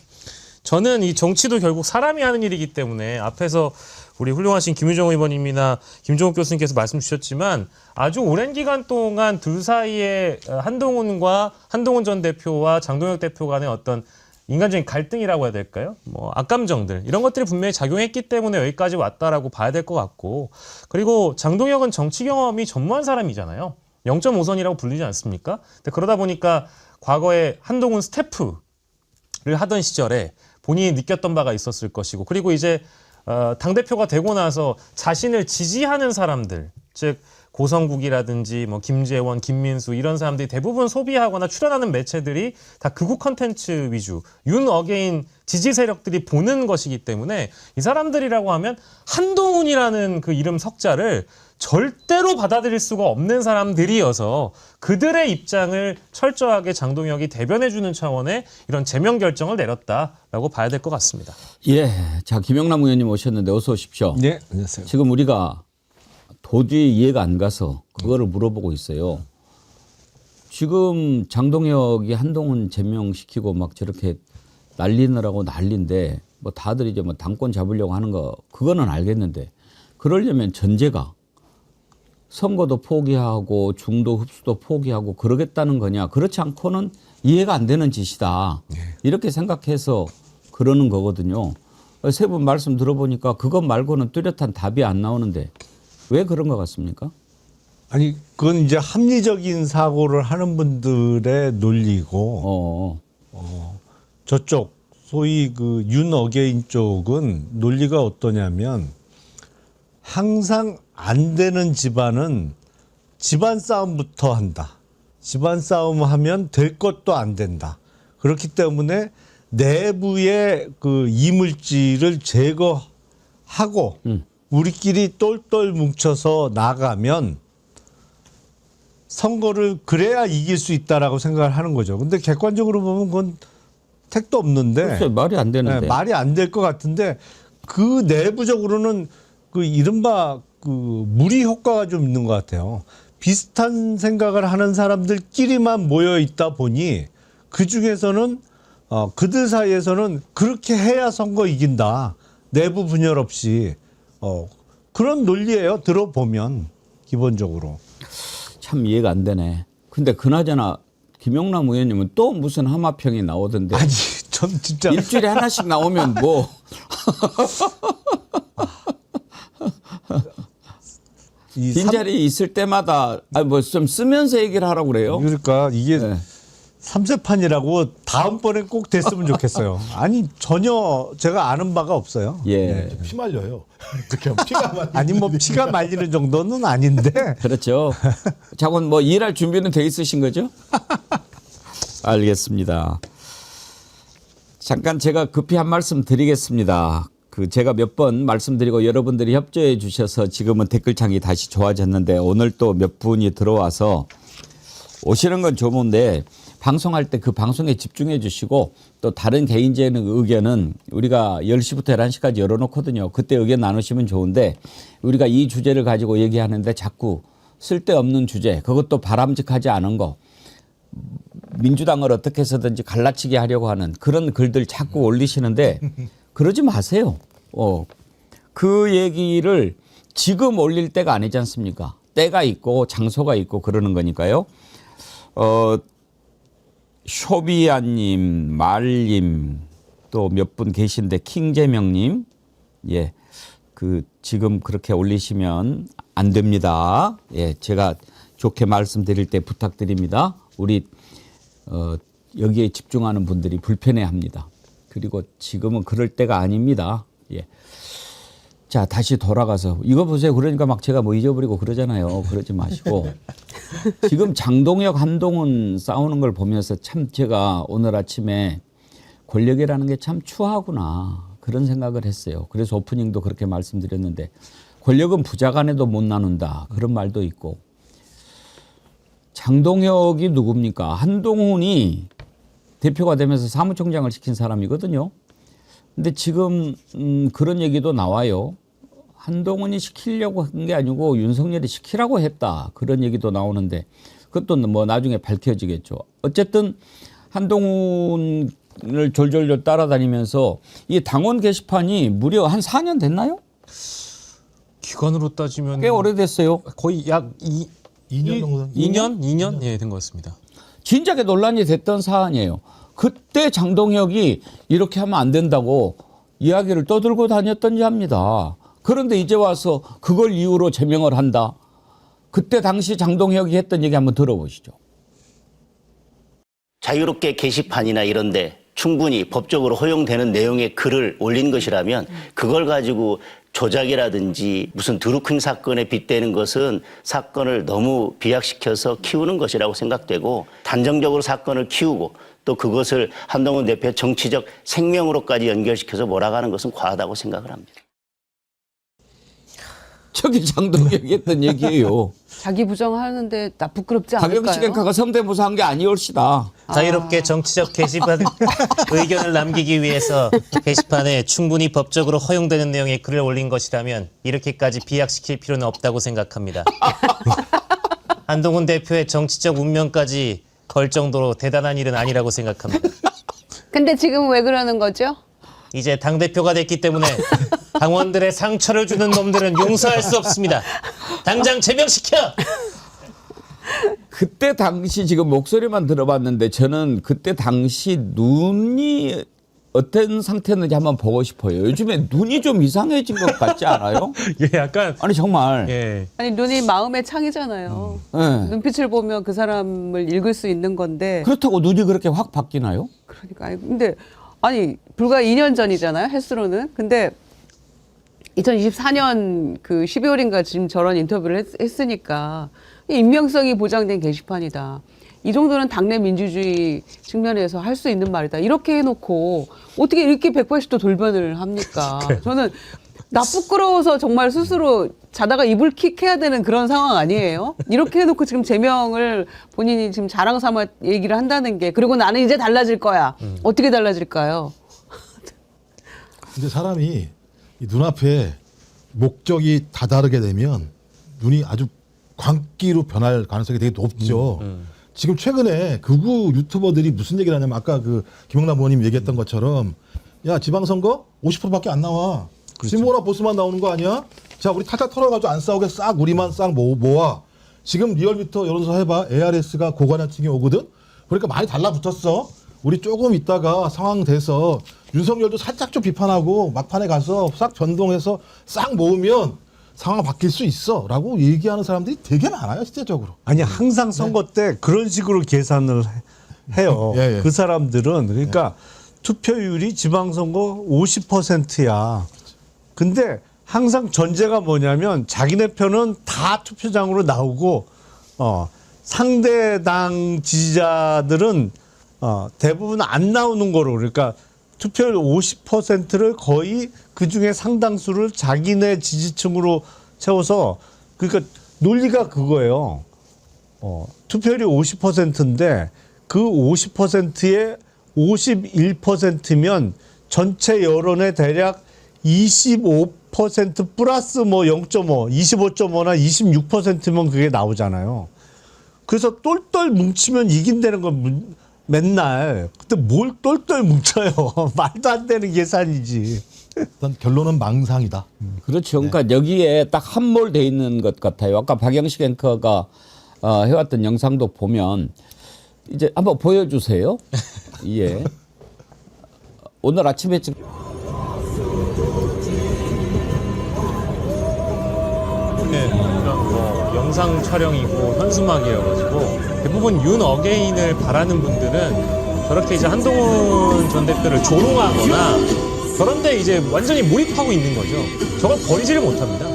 저는 이 정치도 결국 사람이 하는 일이기 때문에 앞에서 우리 훌륭하신 김유정 의원님이나 김종욱 교수님께서 말씀 주셨지만 아주 오랜 기간 동안 둘 사이에 한동훈 전 대표와 장동혁 대표 간의 어떤 인간적인 갈등이라고 해야 될까요? 뭐 악감정들 이런 것들이 분명히 작용했기 때문에 여기까지 왔다라고 봐야 될 것 같고, 그리고 장동혁은 정치 경험이 전무한 사람이잖아요. 0.5선이라고 불리지 않습니까? 근데 그러다 보니까 과거에 한동훈 스태프를 하던 시절에 본인이 느꼈던 바가 있었을 것이고, 그리고 이제 당대표가 되고 나서 자신을 지지하는 사람들, 즉 고성국이라든지 뭐 김재원, 김민수 이런 사람들이 대부분 소비하거나 출연하는 매체들이 다 극우 컨텐츠 위주, 윤 어게인 지지 세력들이 보는 것이기 때문에 이 사람들이라고 하면 한동훈이라는 그 이름 석자를 절대로 받아들일 수가 없는 사람들이어서 그들의 입장을 철저하게 장동혁이 대변해주는 차원의 이런 제명 결정을 내렸다라고 봐야 될 것 같습니다. 예, 자 김영남 의원님 오셨는데 어서 오십시오. 네, 안녕하세요. 지금 우리가 도저히 이해가 안 가서 그거를 물어보고 있어요. 지금 장동혁이 한동훈 제명시키고 막 저렇게 난리느라고 난리인데 뭐 다들 이제 뭐 당권 잡으려고 하는 거 그거는 알겠는데, 그러려면 전제가 선거도 포기하고 중도 흡수도 포기하고 그러겠다는 거냐, 그렇지 않고는 이해가 안 되는 짓이다. 이렇게 생각해서 그러는 거거든요. 세 분 말씀 들어보니까 그것 말고는 뚜렷한 답이 안 나오는데 왜 그런 것 같습니까? 아니, 그건 이제 합리적인 사고를 하는 분들의 논리고, 저쪽, 소위 그 윤어게인 쪽은 논리가 어떠냐면, 항상 안 되는 집안은 집안 싸움부터 한다. 집안 싸움 하면 될 것도 안 된다. 그렇기 때문에 내부의 그 이물질을 제거하고, 우리끼리 똘똘 뭉쳐서 나가면 선거를 그래야 이길 수 있다라고 생각을 하는 거죠. 근데 객관적으로 보면 그건 택도 없는데. 글쎄, 말이 안 되는데. 네, 말이 안 될 것 같은데 그 내부적으로는 그 이른바 그 무리 효과가 좀 있는 것 같아요. 비슷한 생각을 하는 사람들끼리만 모여 있다 보니 그 중에서는 그들 사이에서는 그렇게 해야 선거 이긴다. 내부 분열 없이. 그런 논리예요. 들어보면 기본적으로. 참 이해가 안 되네. 근데 그나저나 김영남 의원님은 또 무슨 하마평이 나오던데. 아니, 전 진짜 일주일에 하나씩 나오면 뭐. 빈자리 있을 때마다 뭐 좀 쓰면서 얘기를 하라고 그래요. 그러니까 이게 네. 삼세판이라고 다음번엔 꼭 됐으면 좋겠어요. 아니, 전혀 제가 아는 바가 없어요. 예. 피 말려요. 그렇게 하면 피가 말려. 아니, 뭐 피가 말리는 정도는 아닌데. 그렇죠. 자꾸 뭐 일할 준비는 돼 있으신 거죠? 알겠습니다. 잠깐 제가 급히 한 말씀 드리겠습니다. 그 제가 몇 번 말씀드리고 여러분들이 협조해 주셔서 지금은 댓글창이 다시 좋아졌는데, 오늘 또 몇 분이 들어와서 오시는 건 좋은데 방송할 때 그 방송에 집중해 주시고, 또 다른 개인적인 의견은 우리가 10시부터 11시까지 열어놓거든요. 그때 의견 나누시면 좋은데, 우리가 이 주제를 가지고 얘기하는데 자꾸 쓸데없는 주제, 그것도 바람직하지 않은 거, 민주당을 어떻게 해서든지 갈라치게 하려고 하는 그런 글들 자꾸 올리시는데 그러지 마세요. 그 얘기를 지금 올릴 때가 아니지 않습니까? 때가 있고 장소가 있고 그러는 거니까요. 쇼비아님, 말님, 또 몇 분 계신데 킹재명님, 예, 그 지금 그렇게 올리시면 안 됩니다. 예, 제가 좋게 말씀드릴 때 부탁드립니다. 우리 여기에 집중하는 분들이 불편해합니다. 그리고 지금은 그럴 때가 아닙니다. 예. 자, 다시 돌아가서 이거 보세요. 그러니까 막 제가 뭐 잊어버리고 그러잖아요. 그러지 마시고 지금 장동혁, 한동훈 싸우는 걸 보면서 참 제가 오늘 아침에 권력이라는 게 참 추하구나 그런 생각을 했어요. 그래서 오프닝도 그렇게 말씀드렸는데, 권력은 부자간에도 못 나눈다 그런 말도 있고, 장동혁이 누굽니까? 한동훈이 대표가 되면서 사무총장을 시킨 사람이거든요. 근데 지금 그런 얘기도 나와요. 한동훈이 시키려고 한 게 아니고 윤석열이 시키라고 했다. 그런 얘기도 나오는데 그것도 뭐 나중에 밝혀지겠죠. 어쨌든 한동훈 졸졸졸 따라다니면서 이 당원 게시판이 무려 한 4년 됐나요? 기간으로 따지면 꽤 오래됐어요. 거의 약 2년 정도 2년 예, 된 것 같습니다. 진작에 논란이 됐던 사안이에요. 그때 장동혁이 이렇게 하면 안 된다고 이야기를 떠들고 다녔던지 합니다. 그런데 이제 와서 그걸 이유로 제명을 한다. 그때 당시 장동혁이 했던 얘기 한번 들어보시죠. 자유롭게 게시판이나 이런데 충분히 법적으로 허용되는 내용의 글을 올린 것이라면 그걸 가지고 조작이라든지 무슨 드루킹 사건에 빗대는 것은 사건을 너무 비약시켜서 키우는 것이라고 생각되고, 단정적으로 사건을 키우고 또 그것을 한동훈 대표의 정치적 생명으로까지 연결시켜서 몰아가는 것은 과하다고 생각을 합니다. 저기 장동혁이 했던 얘기예요. 자기 부정하는데 나 부끄럽지 않을까요? 박영식 앵커가 성대모사한 게 아니올시다. 자유롭게 정치적 게시판 의견을 남기기 위해서 게시판에 충분히 법적으로 허용되는 내용의 글을 올린 것이라면 이렇게까지 비약시킬 필요는 없다고 생각합니다. 한동훈 대표의 정치적 운명까지 걸 정도로 대단한 일은 아니라고 생각합니다. 근데 지금 왜 그러는 거죠? 이제 당대표가 됐기 때문에 당원들의 상처를 주는 놈들은 용서할 수 없습니다. 당장 제명시켜! 그때 당시 지금 목소리만 들어봤는데 저는 그때 당시 눈이 어떤 상태였는지 한번 보고 싶어요. 요즘에 눈이 좀 이상해진 것 같지 않아요? 예, 약간 아니 정말. 예. 아니 눈이 마음의 창이잖아요. 네. 눈빛을 보면 그 사람을 읽을 수 있는 건데. 그렇다고 눈이 그렇게 확 바뀌나요? 그러니까 근데 아니 불과 2년 전이잖아요. 횟수로는. 근데 2024년 그 12월인가 지금 저런 인터뷰를 했으니까 익명성이 보장된 게시판이다. 이 정도는 당내 민주주의 측면에서 할 수 있는 말이다. 이렇게 해놓고 어떻게 이렇게 180도 돌변을 합니까? 저는 나 부끄러워서 정말 스스로 자다가 이불 킥 해야 되는 그런 상황 아니에요? 이렇게 해놓고 지금 제명을 본인이 지금 자랑 삼아 얘기를 한다는 게, 그리고 나는 이제 달라질 거야. 어떻게 달라질까요? 근데 사람이 이 눈앞에 목적이 다다르게 되면 눈이 아주 광기로 변할 가능성이 되게 높죠. 지금 최근에 극우 유튜버들이 무슨 얘기를 하냐면, 아까 그 김영남 의원님 얘기했던 것처럼, 야 지방선거 50%밖에 안 나와. 진보나 보수만 나오는 거 아니야? 자, 우리 탈탈 털어가지고 안 싸우게 싹 우리만 싹 모아. 지금 리얼미터 여론조사 해봐. ARS가 고관여층이 오거든. 그러니까 많이 달라붙었어. 우리 조금 있다가 상황 돼서 윤석열도 살짝 좀 비판하고 막판에 가서 싹 변동해서 싹 모으면 상황 바뀔 수 있어 라고 얘기하는 사람들이 되게 많아요, 실제적으로. 아니 항상 선거 때 그런 식으로 계산을 해요. 예, 예. 그 사람들은. 그러니까 투표율이 지방선거 50%야. 근데 항상 전제가 뭐냐면 자기네 표는 다 투표장으로 나오고 상대당 지지자들은 대부분 안 나오는 거로, 그러니까 투표율 50%를 거의 그중에 상당수를 자기네 지지층으로 채워서, 그러니까 논리가 그거예요. 투표율이 50%인데 그 50%에 51%면 전체 여론의 대략 25% 플러스 뭐 0.5, 25.5나 26%면 그게 나오잖아요. 그래서 똘똘 뭉치면 이긴다는 건 맨날. 근데 뭘 똘똘 뭉쳐요. 말도 안 되는 계산이지. 일단 결론은 망상이다. 그렇죠. 그러니까 여기에 딱 함몰돼 있는 것 같아요. 아까 박영식 앵커가 해왔던 영상도 보면 이제 한번 보여주세요. 예. 오늘 아침에 영상 촬영이고 현수막이어가지고 대부분 윤 어게인을 바라는 분들은 저렇게 이제 한동훈 전 대표를 조롱하거나 그런데 이제 완전히 몰입하고 있는 거죠. 저걸 버리지를 못합니다.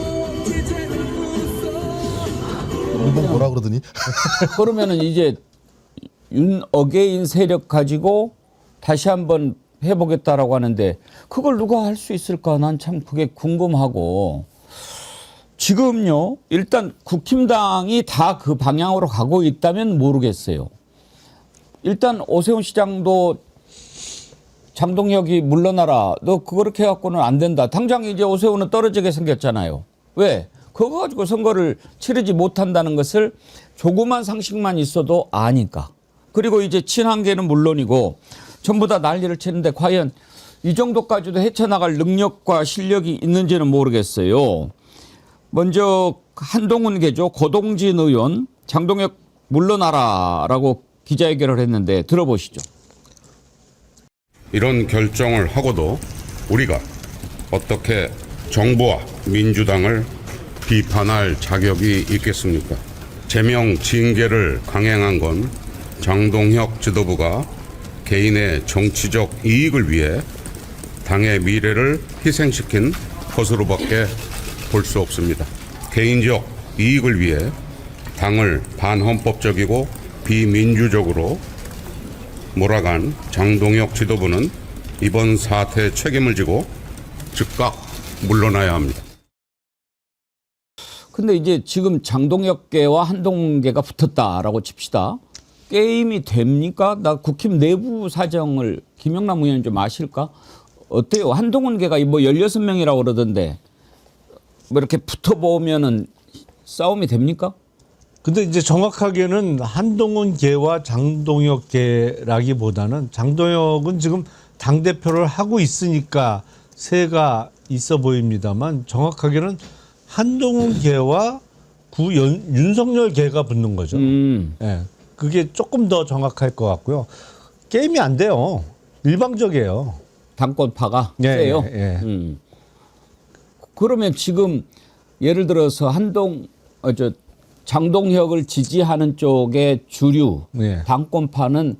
일본 뭐라 그러더니? 그러면은 이제 윤 어게인 세력 가지고 다시 한번 해보겠다라고 하는데 그걸 누가 할 수 있을까? 난 참 그게 궁금하고. 지금요, 일단 국힘당이 다 그 방향으로 가고 있다면 모르겠어요. 일단 오세훈 시장도 장동혁이 물러나라. 너 그렇게 해갖고는 안 된다. 당장 이제 오세훈은 떨어지게 생겼잖아요. 왜? 그거 가지고 선거를 치르지 못한다는 것을 조그만 상식만 있어도 아니까. 그리고 이제 친한계는 물론이고 전부 다 난리를 치는데 과연 이 정도까지도 헤쳐나갈 능력과 실력이 있는지는 모르겠어요. 먼저 한동훈 계죠. 고동진 의원 장동혁 물러나라라고 기자회견을 했는데 들어보시죠. 이런 결정을 하고도 우리가 어떻게 정부와 민주당을 비판할 자격이 있겠습니까? 제명 징계를 강행한 건 장동혁 지도부가 개인의 정치적 이익을 위해 당의 미래를 희생시킨 것으로밖에 볼 수 없습니다. 개인적 이익을 위해 당을 반헌법적이고 비민주적으로 몰아간 장동혁 지도부는 이번 사태에 책임을 지고 즉각 물러나야 합니다. 근데 이제 지금 장동혁계와 한동훈계가 붙었다라고 칩시다. 게임이 됩니까? 나 국힘 내부 사정을 김영남 의원 좀 아실까? 어때요? 한동훈계가 뭐 16명이라고 그러던데 뭐 이렇게 붙어보면은 싸움이 됩니까? 근데 이제 정확하게는 한동훈 계와 장동혁 계라기보다는 장동혁은 지금 당대표를 하고 있으니까 새가 있어 보입니다만 정확하게는 한동훈 계와 윤석열 계가 붙는 거죠. 예, 그게 조금 더 정확할 것 같고요. 게임이 안 돼요. 일방적이에요. 당권파가 세요. 그러면 지금 예를 들어서 장동혁을 지지하는 쪽의 주류 당권파는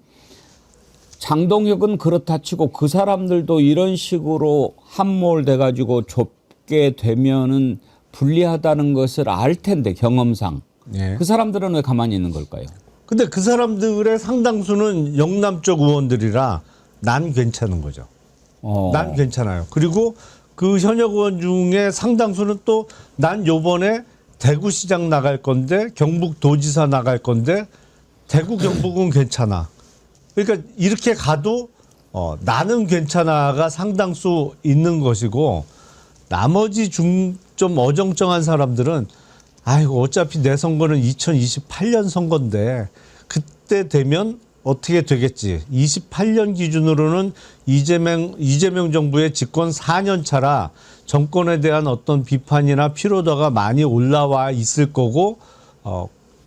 장동혁은 그렇다 치고 그 사람들도 이런 식으로 함몰돼 가지고 좁게 되면은 불리하다는 것을 알 텐데 경험상 그 사람들은 왜 가만히 있는 걸까요? 근데 그 사람들의 상당수는 영남 쪽 의원들이라 난 괜찮은 거죠. 난 괜찮아요. 그리고 그 현역 의원 중에 상당수는 또 난 요번에 대구시장 나갈 건데 경북도지사 나갈 건데 대구 경북은 괜찮아. 그러니까 이렇게 가도 나는 괜찮아가 상당수 있는 것이고 나머지 좀 어정쩡한 사람들은 아이고 어차피 내 선거는 2028년 선거인데 그때 되면 어떻게 되겠지. 28년 기준으로는 이재명 정부의 집권 4년 차라 정권에 대한 어떤 비판이나 피로도가 많이 올라와 있을 거고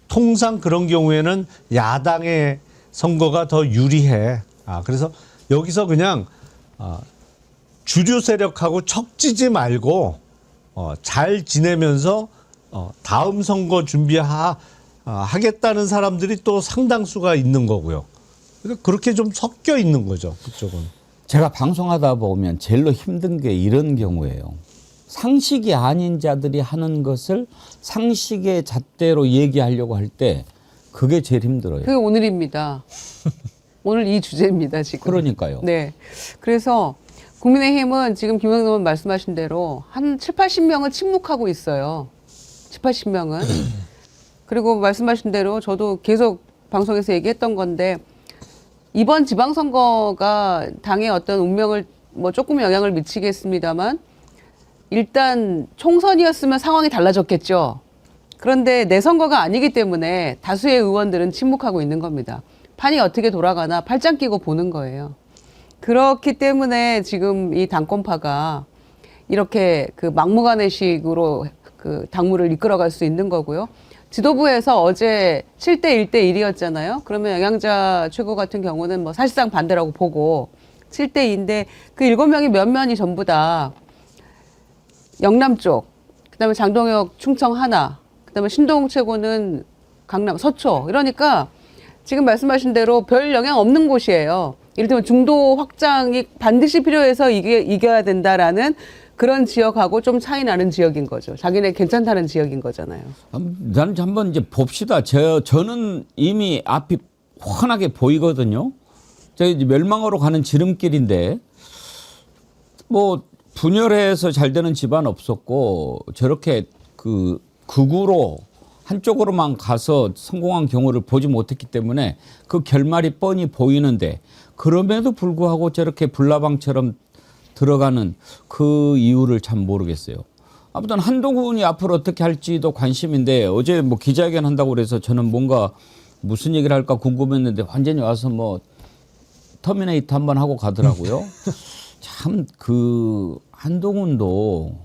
통상 그런 경우에는 야당의 선거가 더 유리해. 그래서 여기서 그냥 주류 세력하고 척지지 말고 잘 지내면서 다음 선거 하겠다는 사람들이 또 상당수가 있는 거고요. 그러니까 그렇게 좀 섞여 있는 거죠. 그쪽은. 제가 방송하다 보면 제일로 힘든 게 이런 경우예요. 상식이 아닌 자들이 하는 것을 상식의 잣대로 얘기하려고 할 때 그게 제일 힘들어요. 그게 오늘입니다. 오늘 이 주제입니다, 지금. 그러니까요. 네. 그래서 국민의힘은 지금 김영남 의원 말씀하신 대로 한 7, 80명은 침묵하고 있어요. 7, 80명은. 그리고 말씀하신 대로 저도 계속 방송에서 얘기했던 건데 이번 지방선거가 당의 어떤 운명을 뭐 조금 영향을 미치겠습니다만 일단 총선이었으면 상황이 달라졌겠죠. 그런데 내 선거가 아니기 때문에 다수의 의원들은 침묵하고 있는 겁니다. 판이 어떻게 돌아가나 팔짱 끼고 보는 거예요. 그렇기 때문에 지금 이 당권파가 이렇게 그 막무가내식으로 그 당무를 이끌어갈 수 있는 거고요. 지도부에서 어제 7대 1대 1이었잖아요. 그러면 영양자 최고 같은 경우는 뭐 사실상 반대라고 보고 7대 2인데 그 7명이 면면이 전부 다 영남 쪽, 그다음에 장동혁 충청 하나, 그다음에 신동욱 최고는 강남 서초. 이러니까 지금 말씀하신 대로 별 영향 없는 곳이에요. 이를테면 중도 확장이 반드시 필요해서 이겨야 된다라는 그런 지역하고 좀 차이 나는 지역인 거죠. 자기네 괜찮다는 지역인 거잖아요. 나는 한번 이제 봅시다. 저는 이미 앞이 훤하게 보이거든요. 저희 이제 멸망으로 가는 지름길인데 뭐 분열해서 잘 되는 집안 없었고 저렇게 그 극우로 한쪽으로만 가서 성공한 경우를 보지 못했기 때문에 그 결말이 뻔히 보이는데 그럼에도 불구하고 저렇게 불나방처럼 들어가는 그 이유를 참 모르겠어요. 아무튼 한동훈이 앞으로 어떻게 할지도 관심인데 어제 뭐 기자회견 한다고 그래서 저는 뭔가 무슨 얘기를 할까 궁금했는데 완전히 와서 뭐 터미네이터 한번 하고 가더라고요. 참 그 한동훈도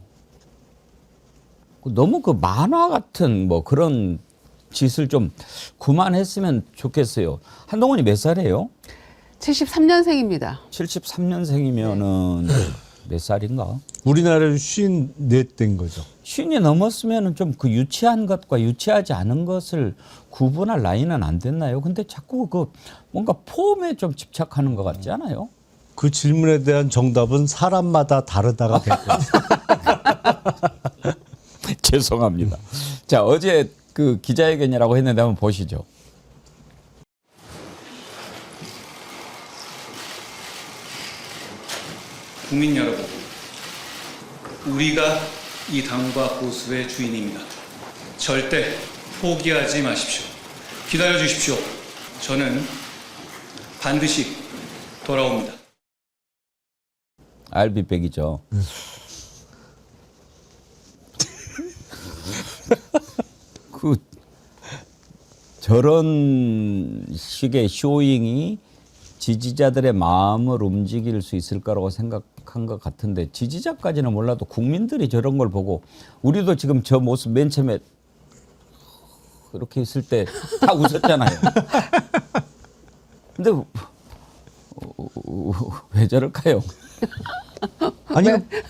너무 그 만화 같은 뭐 그런 짓을 좀 그만했으면 좋겠어요. 한동훈이 몇 살이에요? 73년생입니다. 73년생이면은 몇 살인가? 우리나라로 54된 거죠. 50이 넘었으면은 좀 그 유치한 것과 유치하지 않은 것을 구분할 나이는 안 됐나요? 근데 자꾸 그 뭔가 폼에 좀 집착하는 것 같지 않아요? 그 질문에 대한 정답은 사람마다 다르다가 될 거예요. 죄송합니다. 자, 어제 그 기자회견이라고 했는데 한번 보시죠. 국민 여러분, 우리가 이 당과 보수의 주인입니다. 절대 포기하지 마십시오. 기다려 주십시오. 저는 반드시 돌아옵니다. 알비백이죠. 그 저런 식의 쇼잉이 지지자들의 마음을 움직일 수 있을 거라고 생각한 것 같은데 지지자까지는 몰라도 국민들이 저런 걸 보고 우리도 지금 저 모습 맨 처음에 이렇게 있을 때 다 웃었잖아요. 근데 왜 저럴까요? 아니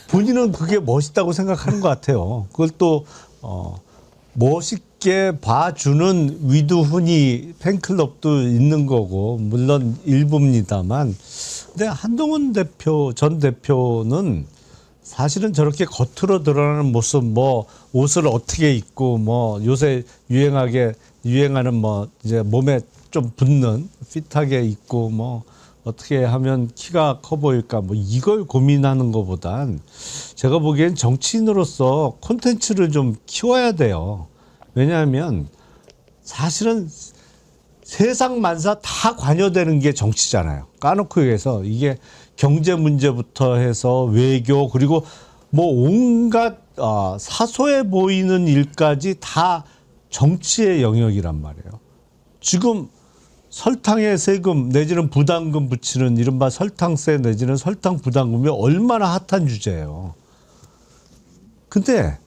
본인은 그게 멋있다고 생각하는 것 같아요. 그걸 또 멋있게 봐주는 위두훈이 팬클럽도 있는 거고 물론 일부입니다만 근데 한동훈 전 대표는 사실은 저렇게 겉으로 드러나는 모습 뭐 옷을 어떻게 입고 뭐 요새 유행하는 뭐 이제 몸에 좀 붙는 핏하게 입고 뭐 어떻게 하면 키가 커 보일까 뭐 이걸 고민하는 것보단 제가 보기엔 정치인으로서 콘텐츠를 좀 키워야 돼요. 왜냐하면 사실은 세상 만사 다 관여되는 게 정치잖아요. 까놓고 얘기해서 이게 경제 문제부터 해서 외교 그리고 뭐 온갖 사소해 보이는 일까지 다 정치의 영역이란 말이에요. 지금 설탕에 세금 내지는 부담금 붙이는 이른바 설탕세 내지는 설탕 부담금이 얼마나 핫한 주제예요. 근데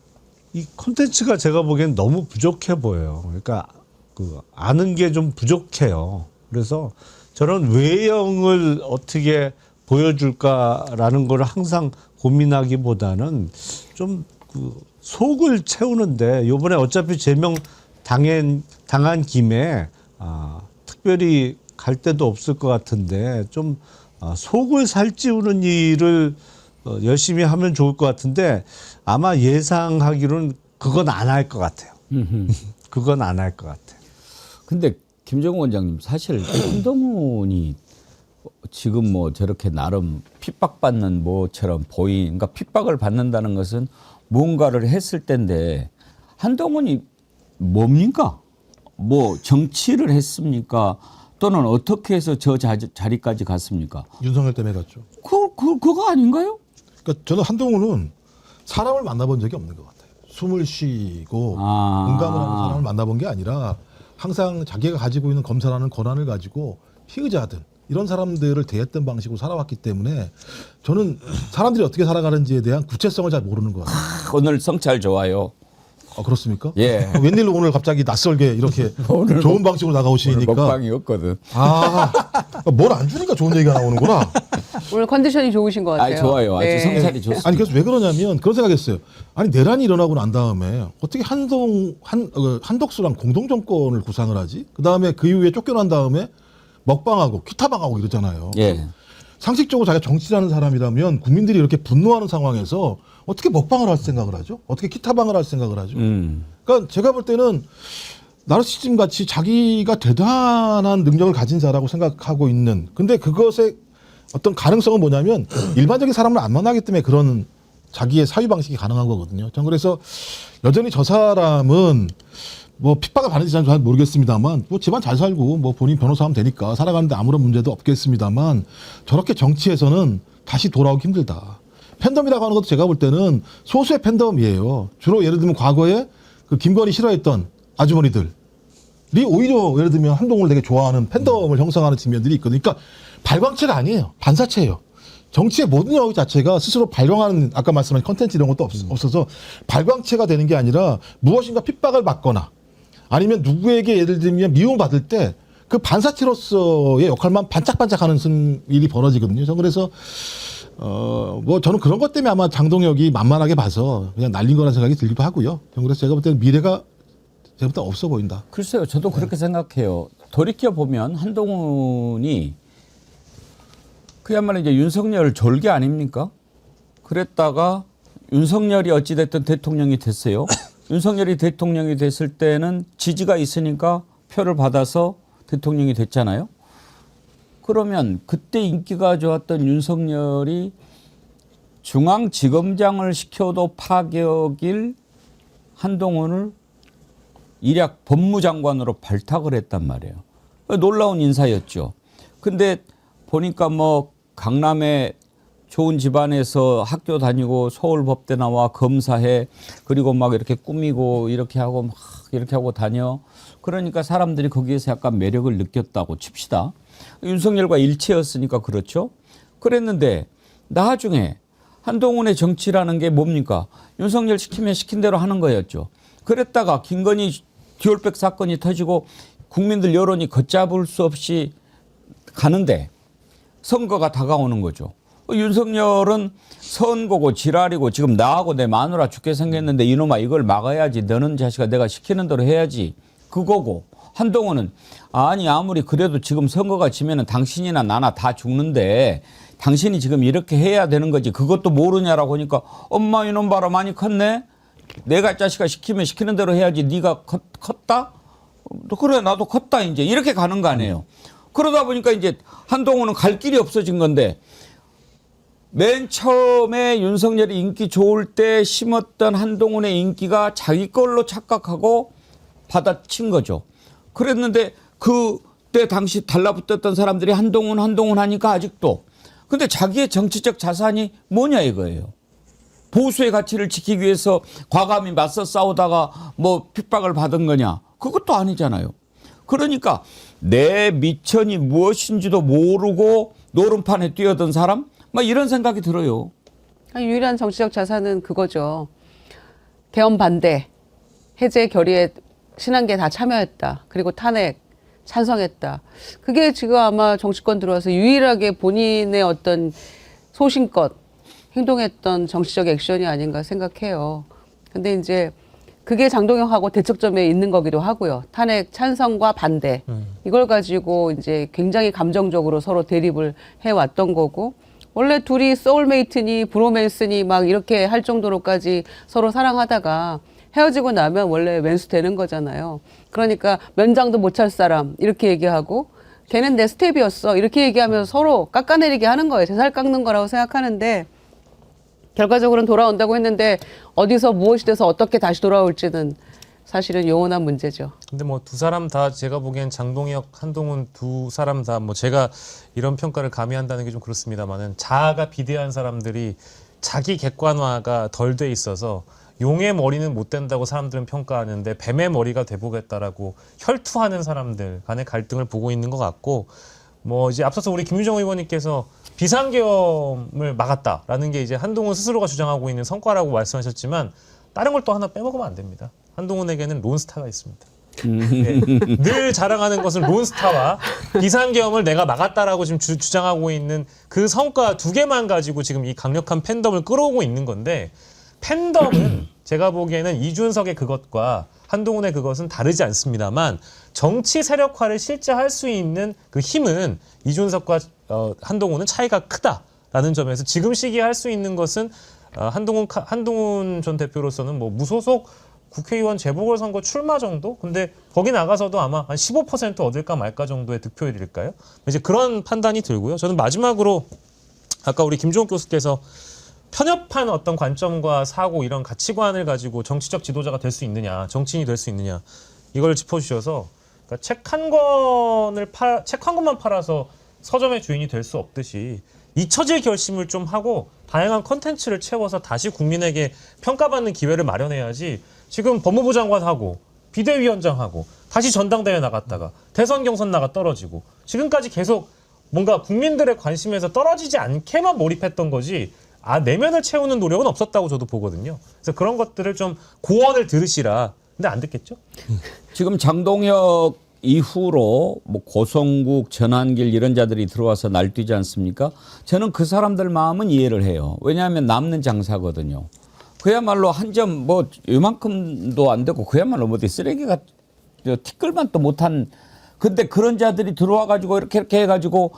이 콘텐츠가 제가 보기엔 너무 부족해 보여요. 그러니까 그 아는 게 좀 부족해요. 그래서 저런 외형을 어떻게 보여줄까라는 걸 항상 고민하기보다는 좀 그 속을 채우는데 요번에 어차피 제명 당한 김에 특별히 갈 데도 없을 것 같은데 좀 속을 살찌우는 일을 열심히 하면 좋을 것 같은데 아마 예상하기로는 그건 안 할 것 같아요. 그건 안 할 것 같아요. 근데 김정은 원장님 사실 한동훈이 지금 뭐 저렇게 나름 핍박받는 뭐처럼 그러니까 핍박을 받는다는 것은 뭔가를 했을 때인데 한동훈이 뭡니까? 뭐 정치를 했습니까? 또는 어떻게 해서 저 자리까지 갔습니까? 윤석열 때문에 갔죠. 그거 아닌가요? 그러니까 저는 한동훈은 사람을 만나본 적이 없는 것 같아요. 숨을 쉬고 공감을 하는 사람을 만나본 게 아니라 항상 자기가 가지고 있는 검사라는 권한을 가지고 피의자든 이런 사람들을 대했던 방식으로 살아왔기 때문에 저는 사람들이 어떻게 살아가는지에 대한 구체성을 잘 모르는 것 같아요. 오늘 성찰 좋아요. 그렇습니까? 예. 웬일로 오늘 갑자기 낯설게 이렇게 좋은 방식으로 나가오시니까. 먹방이었거든. 뭘 안 주니까 좋은 얘기가 나오는구나. 오늘 컨디션이 좋으신 것 같아요. 좋아요. 아주 성찰이 좋습니다. 아니 그래서 왜 그러냐면 그런 생각했어요. 아니 내란이 일어나고 난 다음에 어떻게 한덕수랑 공동정권을 구상을 하지? 그 다음에 그 이후에 쫓겨난 다음에 먹방하고 퀴타방하고 이러잖아요. 예. 상식적으로 자기가 정치라는 사람이라면 국민들이 이렇게 분노하는 상황에서 어떻게 먹방을 할 생각을 하죠? 어떻게 퀴타방을 할 생각을 하죠? 그러니까 제가 볼 때는 나르시즘 같이 자기가 대단한 능력을 가진 자라고 생각하고 있는 근데 그것의 어떤 가능성은 뭐냐면 일반적인 사람을 안 만나기 때문에 그런 자기의 사유 방식이 가능한 거거든요. 전 그래서 여전히 저 사람은 뭐 핍박을 받는지 잘 모르겠습니다만 뭐 집안 잘 살고 뭐 본인 변호사하면 되니까 살아가는데 아무런 문제도 없겠습니다만 저렇게 정치에서는 다시 돌아오기 힘들다. 팬덤이라고 하는 것도 제가 볼 때는 소수의 팬덤이에요. 주로 예를 들면 과거에 그 김건희 싫어했던 아주머니들 오히려 예를 들면 한동훈을 되게 좋아하는 팬덤을 형성하는 측면들이 있거든요. 그러니까 발광체가 아니에요. 반사체예요. 정치의 모든 영역 자체가 스스로 발광하는 아까 말씀하신 컨텐츠 이런 것도 없어서 발광체가 되는 게 아니라 무엇인가 핍박을 받거나 아니면 누구에게 예를 들면 미움받을 때 그 반사체로서의 역할만 반짝반짝하는 일이 벌어지거든요. 그래서 뭐 저는 그런 것 때문에 아마 장동혁이 만만하게 봐서 그냥 날린 거라는 생각이 들기도 하고요. 그래서 제가 볼 때는 미래가 제가 볼 때 없어 보인다. 글쎄요, 저도 그렇게 생각해요. 돌이켜 보면 한동훈이 그야말로 이제 윤석열 졸개 아닙니까? 그랬다가 윤석열이 어찌됐든 대통령이 됐어요. 윤석열이 대통령이 됐을 때는 지지가 있으니까 표를 받아서 대통령이 됐잖아요. 그러면 그때 인기가 좋았던 윤석열이 중앙지검장을 시켜도 파격일 한동훈을 일약 법무장관으로 발탁을 했단 말이에요. 놀라운 인사였죠. 근데 보니까 뭐 강남에 좋은 집안에서 학교 다니고 서울법대 나와 검사해 그리고 막 이렇게 꾸미고 이렇게 하고 막 이렇게 하고 다녀. 그러니까 사람들이 거기에서 약간 매력을 느꼈다고 칩시다. 윤석열과 일체였으니까 그렇죠. 그랬는데 나중에 한동훈의 정치라는 게 뭡니까? 윤석열 시키면 시킨 대로 하는 거였죠. 그랬다가 김건희 듀얼백 사건이 터지고 국민들 여론이 걷잡을 수 없이 가는데 선거가 다가오는 거죠. 윤석열은 선거고 지랄이고 지금 나하고 내 마누라 죽게 생겼는데 이놈아 이걸 막아야지. 너는 자식아 내가 시키는 대로 해야지. 그거고 한동훈은 아니 아무리 그래도 지금 선거가 지면은 당신이나 나나 다 죽는데 당신이 지금 이렇게 해야 되는 거지. 그것도 모르냐라고 하니까 엄마 이놈 봐라 많이 컸네. 내가 자식아 시키면 시키는 대로 해야지. 네가 컸다? 그래 나도 컸다 이제 이렇게 가는 거 아니에요. 그러다 보니까 이제 한동훈은 갈 길이 없어진 건데 맨 처음에 윤석열이 인기 좋을 때 심었던 한동훈의 인기가 자기 걸로 착각하고 받아친 거죠. 그랬는데 그때 당시 달라붙었던 사람들이 한동훈 하니까 아직도. 근데 자기의 정치적 자산이 뭐냐 이거예요. 보수의 가치를 지키기 위해서 과감히 맞서 싸우다가 뭐 핍박을 받은 거냐. 그것도 아니잖아요. 그러니까 내 미천이 무엇인지도 모르고 노름판에 뛰어든 사람? 막 이런 생각이 들어요. 유일한 정치적 자산은 그거죠. 개헌 반대, 해제 결의에 친한계 다 참여했다. 그리고 탄핵 찬성했다. 그게 지금 아마 정치권 들어와서 유일하게 본인의 어떤 소신껏 행동했던 정치적 액션이 아닌가 생각해요. 근데 이제 그게 장동혁하고 대척점에 있는 거기도 하고요. 탄핵 찬성과 반대. 이걸 가지고 이제 굉장히 감정적으로 서로 대립을 해왔던 거고, 원래 둘이 소울메이트니 브로맨스니 막 이렇게 할 정도로까지 서로 사랑하다가 헤어지고 나면 원래 왼수 되는 거잖아요. 그러니까 면장도 못 찰 사람 이렇게 얘기하고 걔는 내 스텝이었어 이렇게 얘기하면서 서로 깎아내리게 하는 거예요. 제살 깎는 거라고 생각하는데 결과적으로는 돌아온다고 했는데 어디서 무엇이 돼서 어떻게 다시 돌아올지는 사실은 영원한 문제죠. 근데 뭐 두 사람 다 제가 보기엔 장동혁, 한동훈 두 사람 다 뭐 제가 이런 평가를 감히 한다는 게 좀 그렇습니다만은 자아가 비대한 사람들이 자기 객관화가 덜 돼 있어서 용의 머리는 못 된다고 사람들은 평가하는데 뱀의 머리가 돼보겠다라고 혈투하는 사람들 간의 갈등을 보고 있는 것 같고, 뭐 이제 앞서서 우리 김유정 의원님께서 비상계엄을 막았다라는 게 이제 한동훈 스스로가 주장하고 있는 성과라고 말씀하셨지만 다른 걸 또 하나 빼먹으면 안 됩니다. 한동훈에게는 론스타가 있습니다. 네, 늘 자랑하는 것은 론스타와 비상계엄을 내가 막았다라고 지금 주장하고 있는 그 성과 두 개만 가지고 지금 이 강력한 팬덤을 끌어오고 있는 건데, 팬덤은 제가 보기에는 이준석의 그것과 한동훈의 그것은 다르지 않습니다만 정치 세력화를 실제 할 수 있는 그 힘은 이준석과 한동훈은 차이가 크다라는 점에서 지금 시기에 할 수 있는 것은 한동훈 전 대표로서는 뭐 무소속 국회의원 재보궐선거 출마 정도? 근데 거기 나가서도 아마 한 15% 얻을까 말까 정도의 득표율일까요? 이제 그런 판단이 들고요. 저는 마지막으로 아까 우리 김종욱 교수께서 편협한 어떤 관점과 사고 이런 가치관을 가지고 정치적 지도자가 될 수 있느냐, 정치인이 될 수 있느냐 이걸 짚어주셔서 그러니까 책 한 권만 팔아서 서점의 주인이 될 수 없듯이 잊혀질 결심을 좀 하고 다양한 콘텐츠를 채워서 다시 국민에게 평가받는 기회를 마련해야지 지금 법무부 장관하고 비대위원장하고 다 다시 전당대회 나갔다가 대선 경선 나가 떨어지고 지금까지 계속 뭔가 국민들의 관심에서 떨어지지 않게만 몰입했던 거지 내면을 채우는 노력은 없었다고 저도 보거든요. 그래서 그런 것들을 좀 고언을 들으시라. 근데 안 듣겠죠? 지금 장동혁 이후로 뭐 고성국, 전한길 이런 자들이 들어와서 날뛰지 않습니까? 저는 그 사람들 마음은 이해를 해요. 왜냐하면 남는 장사거든요. 그야말로 한 점 뭐 요만큼도 안 되고 그야말로 어디 쓰레기가 티끌만도 못한 근데 그런 자들이 들어와 가지고 이렇게 해가지고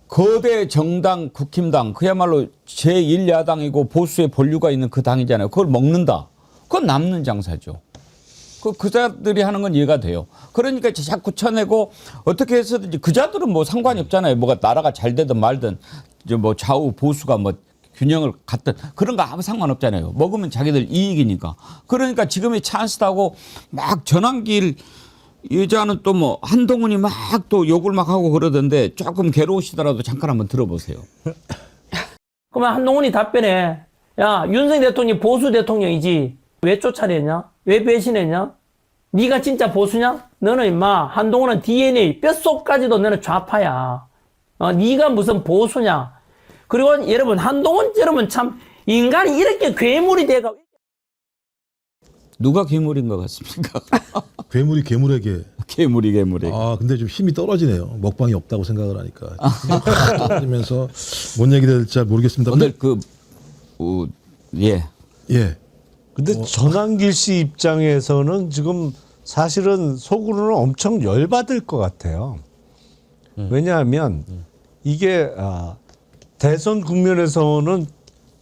거대 정당 국힘당 그야말로 제1야당이고 보수의 본류가 있는 그 당이잖아요. 그걸 먹는다. 그건 남는 장사죠. 그자들이 하는 건 이해가 돼요. 그러니까 자꾸 쳐내고 어떻게 해서든지 그자들은 뭐 상관이 없잖아요. 뭐가 나라가 잘 되든 말든 뭐 좌우 보수가 뭐 균형을 갖든 그런 거 아무 상관없잖아요. 먹으면 자기들 이익이니까. 그러니까 지금이 찬스다고 막 전환길 여자는 또 뭐 한동훈이 막 또 욕을 막 하고 그러던데 조금 괴로우시더라도 잠깐 한번 들어보세요. 그러면 한동훈이 답변해. 야, 윤석열 대통령이 보수 대통령이지. 왜 쫓아내냐? 왜 배신했냐? 네가 진짜 보수냐? 너는 임마 한동훈은 DNA 뼛속까지도 너는 좌파야. 네가 무슨 보수냐? 그리고 여러분 한동훈 여러분 참 인간이 이렇게 괴물이 돼가. 누가 괴물인 것 같습니까? 괴물이 괴물에게. 괴물이. 아 근데 좀 힘이 떨어지네요. 먹방이 없다고 생각을 하니까. 떨어지면서 뭔 얘기 될지 잘 모르겠습니다. 오늘 예. 근데 전환길 씨 입장에서는 지금 사실은 속으로는 엄청 열받을 것 같아요. 왜냐하면 이게 대선 국면에서는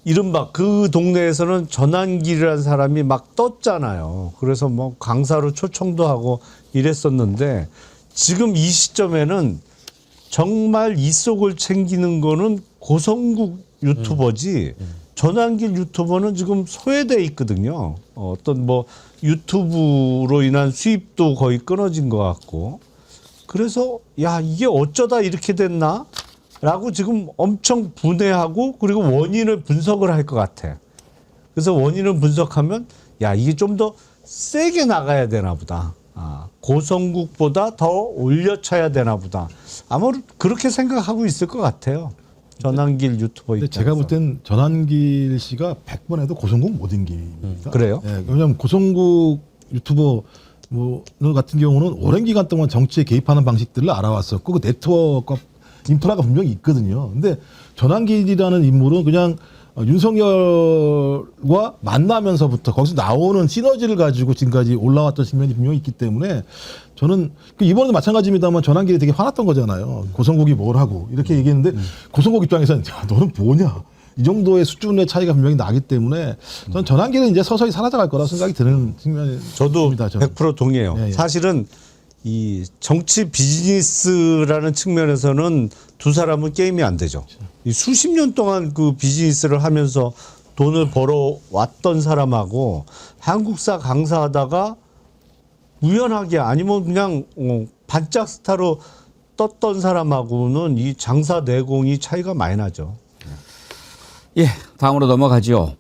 이른바 그 동네에서는 전환길이라는 사람이 막 떴잖아요. 그래서 뭐 강사로 초청도 하고 이랬었는데 지금 이 시점에는 정말 이 속을 챙기는 거는 고성국 유튜버지 전환길 유튜버는 지금 소외돼 있거든요. 어떤 뭐 유튜브로 인한 수입도 거의 끊어진 것 같고 그래서 야 이게 어쩌다 이렇게 됐나? 라고 지금 엄청 분해하고 그리고 원인을 분석을 할 것 같아. 그래서 원인을 분석하면 야 이게 좀 더 세게 나가야 되나 보다. 고성국보다 더 올려쳐야 되나 보다. 아마 그렇게 생각하고 있을 것 같아요. 전환길 유튜버 입장에서. 제가 볼 땐 전환길 씨가 100번 해도 고성국 못 이깁니다. 그래요? 네, 왜냐하면 고성국 유튜버 뭐 같은 경우는 오랜 기간 동안 정치에 개입하는 방식들을 알아왔었고 그 네트워크가 인프라가 분명히 있거든요. 근데 전환길이라는 인물은 그냥 윤석열과 만나면서부터 거기서 나오는 시너지를 가지고 지금까지 올라왔던 측면이 분명히 있기 때문에 저는 이번에도 마찬가지입니다만 전환길이 되게 화났던 거잖아요. 고성국이 뭘 하고 이렇게 얘기했는데 고성국 입장에서는 야, 너는 뭐냐. 이 정도의 수준의 차이가 분명히 나기 때문에 저는 전환길은 이제 서서히 사라져갈 거라 생각이 드는 측면이 저도 있습니다. 저는. 100% 동의해요. 예. 사실은 이 정치 비즈니스라는 측면에서는 두 사람은 게임이 안 되죠. 이 수십 년 동안 그 비즈니스를 하면서 돈을 벌어왔던 사람하고 한국사 강사하다가 우연하게 아니면 그냥 반짝 스타로 떴던 사람하고는 이 장사 내공이 차이가 많이 나죠. 예, 다음으로 넘어가죠.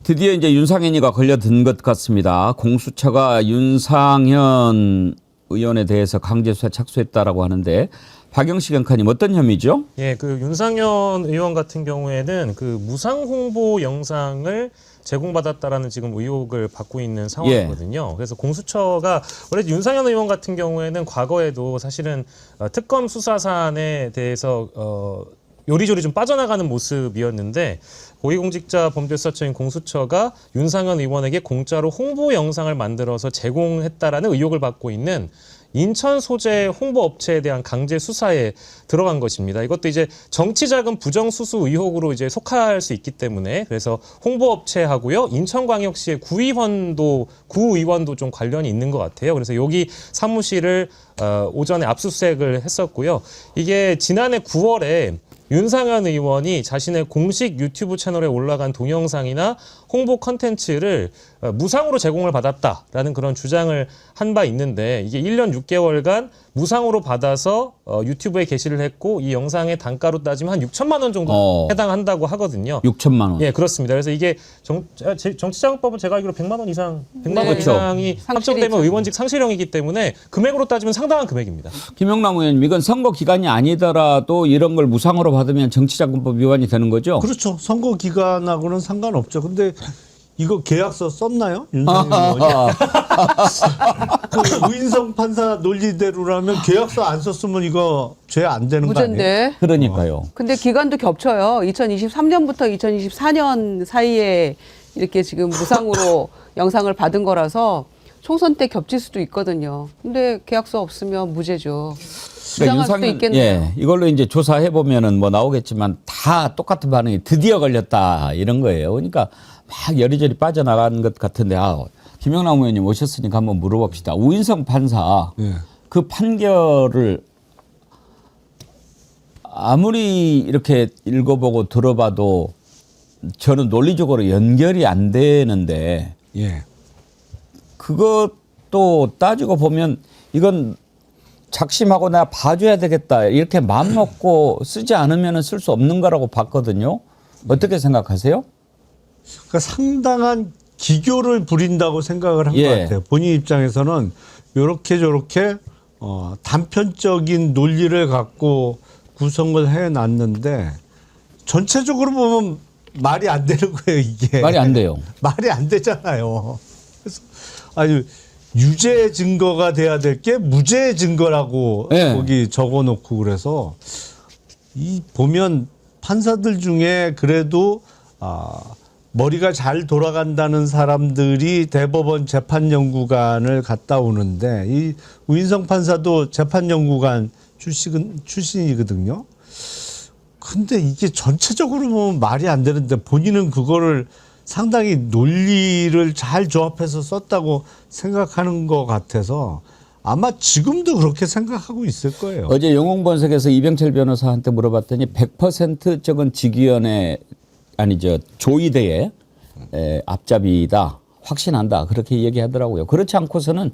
드디어 이제 윤상현이가 걸려든 것 같습니다. 공수처가 윤상현 의원에 대해서 강제수사 착수했다라고 하는데 박영식 앵커님 어떤 혐의죠? 예, 그 윤상현 의원 같은 경우에는 그 무상 홍보 영상을 제공받았다라는 지금 의혹을 받고 있는 상황이거든요. 그래서 공수처가 원래 윤상현 의원 같은 경우에는 과거에도 사실은 특검 수사 사안에 대해서 요리조리 좀 빠져나가는 모습이었는데 고위공직자범죄수사처인 공수처가 윤상현 의원에게 공짜로 홍보 영상을 만들어서 제공했다라는 의혹을 받고 있는 인천 소재 홍보업체에 대한 강제 수사에 들어간 것입니다. 이것도 이제 정치자금 부정수수 의혹으로 이제 속할 수 있기 때문에 그래서 홍보업체하고요 인천광역시의 구의원도 좀 관련이 있는 것 같아요. 그래서 여기 사무실을 오전에 압수수색을 했었고요. 이게 지난해 9월에 윤상현 의원이 자신의 공식 유튜브 채널에 올라간 동영상이나 홍보 컨텐츠를 무상으로 제공을 받았다라는 그런 주장을 한 바 있는데 이게 1년 6개월간 무상으로 받아서 유튜브에 게시를 했고 이 영상의 단가로 따지면 한 6천만 원 정도 해당한다고 하거든요. 6천만 원. 예, 그렇습니다. 그래서 이게 정치자금법은 제가 알기로 100만 원 이상, 100만 원 그렇죠. 이상이 확정되면 의원직 상실형이기 때문에 금액으로 따지면 상당한 금액입니다. 김영남 의원님, 이건 선거 기간이 아니더라도 이런 걸 무상으로 받으면 정치자금법 위반이 되는 거죠? 그렇죠. 선거 기간하고는 상관없죠. 근데 이거 계약서 썼나요? 윤석열 의원이? 그 우인성 판사 논리대로라면 계약서 안 썼으면 이거 죄 안 되는 거 아니에요? 무죄인데. 그러니까요. 근데 기간도 겹쳐요. 2023년부터 2024년 사이에 이렇게 지금 무상으로 영상을 받은 거라서 총선 때 겹칠 수도 있거든요. 근데 계약서 없으면 무죄죠. 부당할 수도 있겠네요. 예, 이걸로 이제 조사해 보면은 뭐 나오겠지만 다 똑같은 반응이 드디어 걸렸다 이런 거예요. 그러니까 막 여리저리 빠져나간 것 같은데 김영남 의원님 오셨으니까 한번 물어봅시다. 우인성 판사 그 판결을 아무리 이렇게 읽어보고 들어봐도 저는 논리적으로 연결이 안 되는데 그것도 따지고 보면 이건 작심하고 내가 봐줘야 되겠다 이렇게 마음 먹고 쓰지 않으면 쓸 수 없는 거라고 봤거든요. 어떻게 생각하세요? 그러니까 상당한 기교를 부린다고 생각을 한 것 같아요. 본인 입장에서는 이렇게 저렇게 단편적인 논리를 갖고 구성을 해놨는데 전체적으로 보면 말이 안 되는 거예요, 이게. 말이 안 돼요. 말이 안 되잖아요. 그래서 아주 유죄 증거가 돼야 될 게 무죄 증거라고 거기 적어놓고 그래서 이 보면 판사들 중에 그래도 머리가 잘 돌아간다는 사람들이 대법원 재판연구관을 갔다 오는데 이 우인성 판사도 재판연구관 출신이거든요. 근데 이게 전체적으로 보면 말이 안 되는데 본인은 그거를 상당히 논리를 잘 조합해서 썼다고 생각하는 것 같아서 아마 지금도 그렇게 생각하고 있을 거예요. 어제 영웅본색에서 이병철 변호사한테 물어봤더니 100% 적은 직위원회 아니죠 조의대의 앞잡이다 확신한다 그렇게 얘기하더라고요. 그렇지 않고서는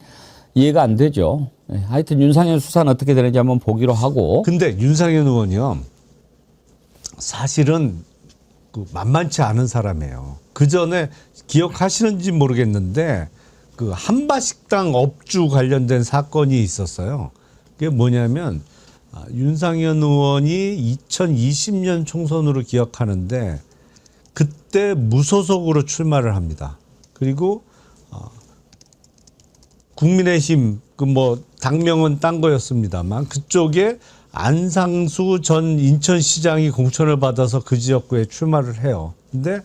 이해가 안 되죠. 하여튼 윤상현 수사는 어떻게 되는지 한번 보기로 하고. 근데 윤상현 의원이요 사실은 만만치 않은 사람이에요. 그 전에 기억하시는지 모르겠는데 그 한바식당 업주 관련된 사건이 있었어요. 그게 뭐냐면 윤상현 의원이 2020년 총선으로 기억하는데 그때 무소속으로 출마를 합니다. 그리고 국민의힘 그 뭐 당명은 딴 거였습니다만 그쪽에 안상수 전 인천시장이 공천을 받아서 그 지역구에 출마를 해요. 근데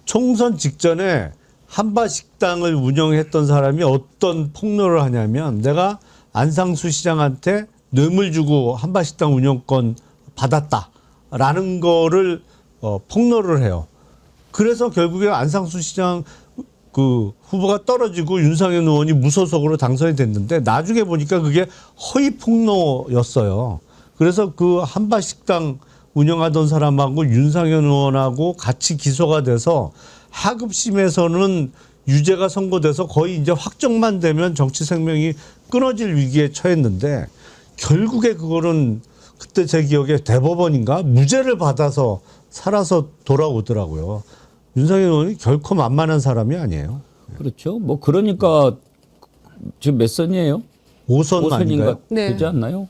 총선 직전에 한바식당을 운영했던 사람이 어떤 폭로를 하냐면 내가 안상수 시장한테 뇌물 주고 한바식당 운영권 받았다라는 거를 폭로를 해요. 그래서 결국에 안상수 시장 그 후보가 떨어지고 윤상현 의원이 무소속으로 당선이 됐는데 나중에 보니까 그게 허위 폭로였어요. 그래서 그 한바식당 운영하던 사람하고 윤상현 의원하고 같이 기소가 돼서 하급심에서는 유죄가 선고돼서 거의 이제 확정만 되면 정치 생명이 끊어질 위기에 처했는데 결국에 그거는 그때 제 기억에 대법원인가 무죄를 받아서 살아서 돌아오더라고요. 윤상현 의원이 결코 만만한 사람이 아니에요. 그렇죠. 뭐 그러니까 지금 몇 선이에요? 5선 아닌가요? 되지 않나요?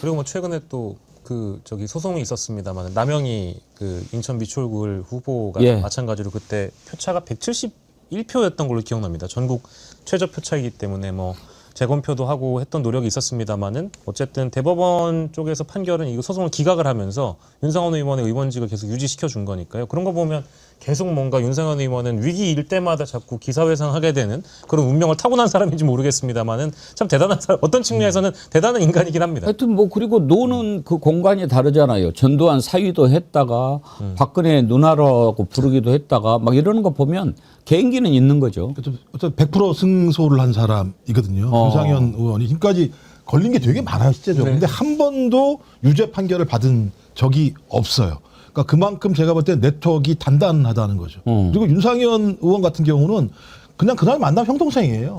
그리고 뭐 최근에 또 그 소송이 있었습니다만 남영희 그 인천 미추홀구를 후보가 마찬가지로 그때 표차가 171표였던 걸로 기억납니다. 전국 최저 표차이기 때문에 뭐 재검표도 하고 했던 노력이 있었습니다만은 어쨌든 대법원 쪽에서 판결은 이거 소송을 기각을 하면서 윤상현 의원의 의원직을 계속 유지시켜 준 거니까요. 그런 거 보면 계속 뭔가 윤상현 의원은 위기일 때마다 자꾸 기사회생하게 되는 그런 운명을 타고난 사람인지 모르겠습니다만은 참 대단한 사람, 어떤 측면에서는 대단한 인간이긴 합니다. 하여튼 뭐 그리고 노는 그 공간이 다르잖아요. 전두환 사위도 했다가 박근혜 누나라고 부르기도 했다가 막 이러는 거 보면 개인기는 있는 거죠. 어떤 100% 승소를 한 사람이거든요. 윤상현 의원이 지금까지 걸린 게 되게 많아요, 실제적으로. 근데 한 번도 유죄 판결을 받은 적이 없어요. 그러니까 그만큼 제가 볼 때 네트워크가 단단하다는 거죠. 그리고 윤상현 의원 같은 경우는 그냥 그날 만나면 형동생이에요.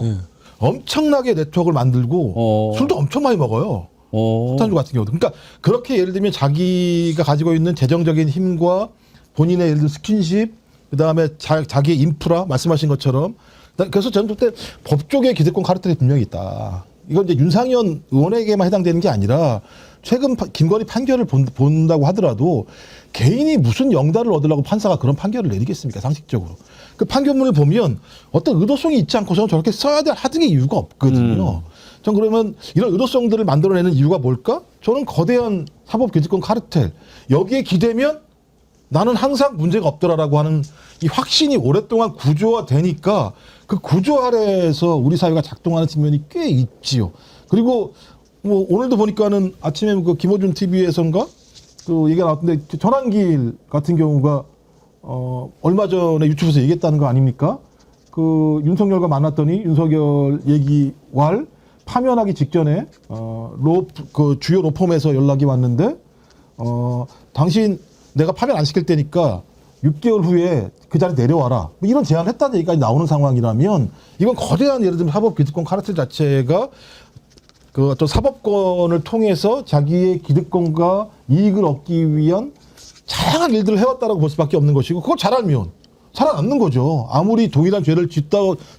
엄청나게 네트워크를 만들고 술도 엄청 많이 먹어요. 폭탄주 같은 경우도. 그러니까 그렇게 예를 들면 자기가 가지고 있는 재정적인 힘과 본인의 예를 들어 스킨십, 그다음에 자기의 인프라 말씀하신 것처럼. 그래서 저는 그때 법조계 기득권 카르텔이 분명히 있다. 이건 이제 윤상현 의원에게만 해당되는 게 아니라 최근 김건희 판결을 본다고 하더라도 개인이 무슨 영달을 얻으려고 판사가 그런 판결을 내리겠습니까? 상식적으로. 그 판결문을 보면 어떤 의도성이 있지 않고서는 저렇게 써야 될 하등의 이유가 없거든요. 전 그러면 이런 의도성들을 만들어내는 이유가 뭘까? 저는 거대한 사법규칙권 카르텔. 여기에 기대면 나는 항상 문제가 없더라라고 하는 이 확신이 오랫동안 구조화되니까 그 구조 아래에서 우리 사회가 작동하는 측면이 꽤 있지요. 그리고 뭐 오늘도 보니까는 아침에 그 김호준 TV에선가 그 얘기가 나왔던데 전환길 같은 경우가 얼마 전에 유튜브에서 얘기했다는 거 아닙니까? 그 윤석열과 만났더니 윤석열 얘기왈 파면하기 직전에 그 주요 로펌에서 연락이 왔는데 당신 내가 파면 안 시킬 테니까 6개월 후에 그 자리에 내려와라. 뭐 이런 제안을 했다는 얘기까지 나오는 상황이라면 이건 거대한 예를 들면 사법기득권 카르텔 자체가 그 어떤 사법권을 통해서 자기의 기득권과 이익을 얻기 위한 다양한 일들을 해왔다라고 볼 수밖에 없는 것이고 그걸 잘 알면 살아남는 거죠. 아무리 동일한 죄를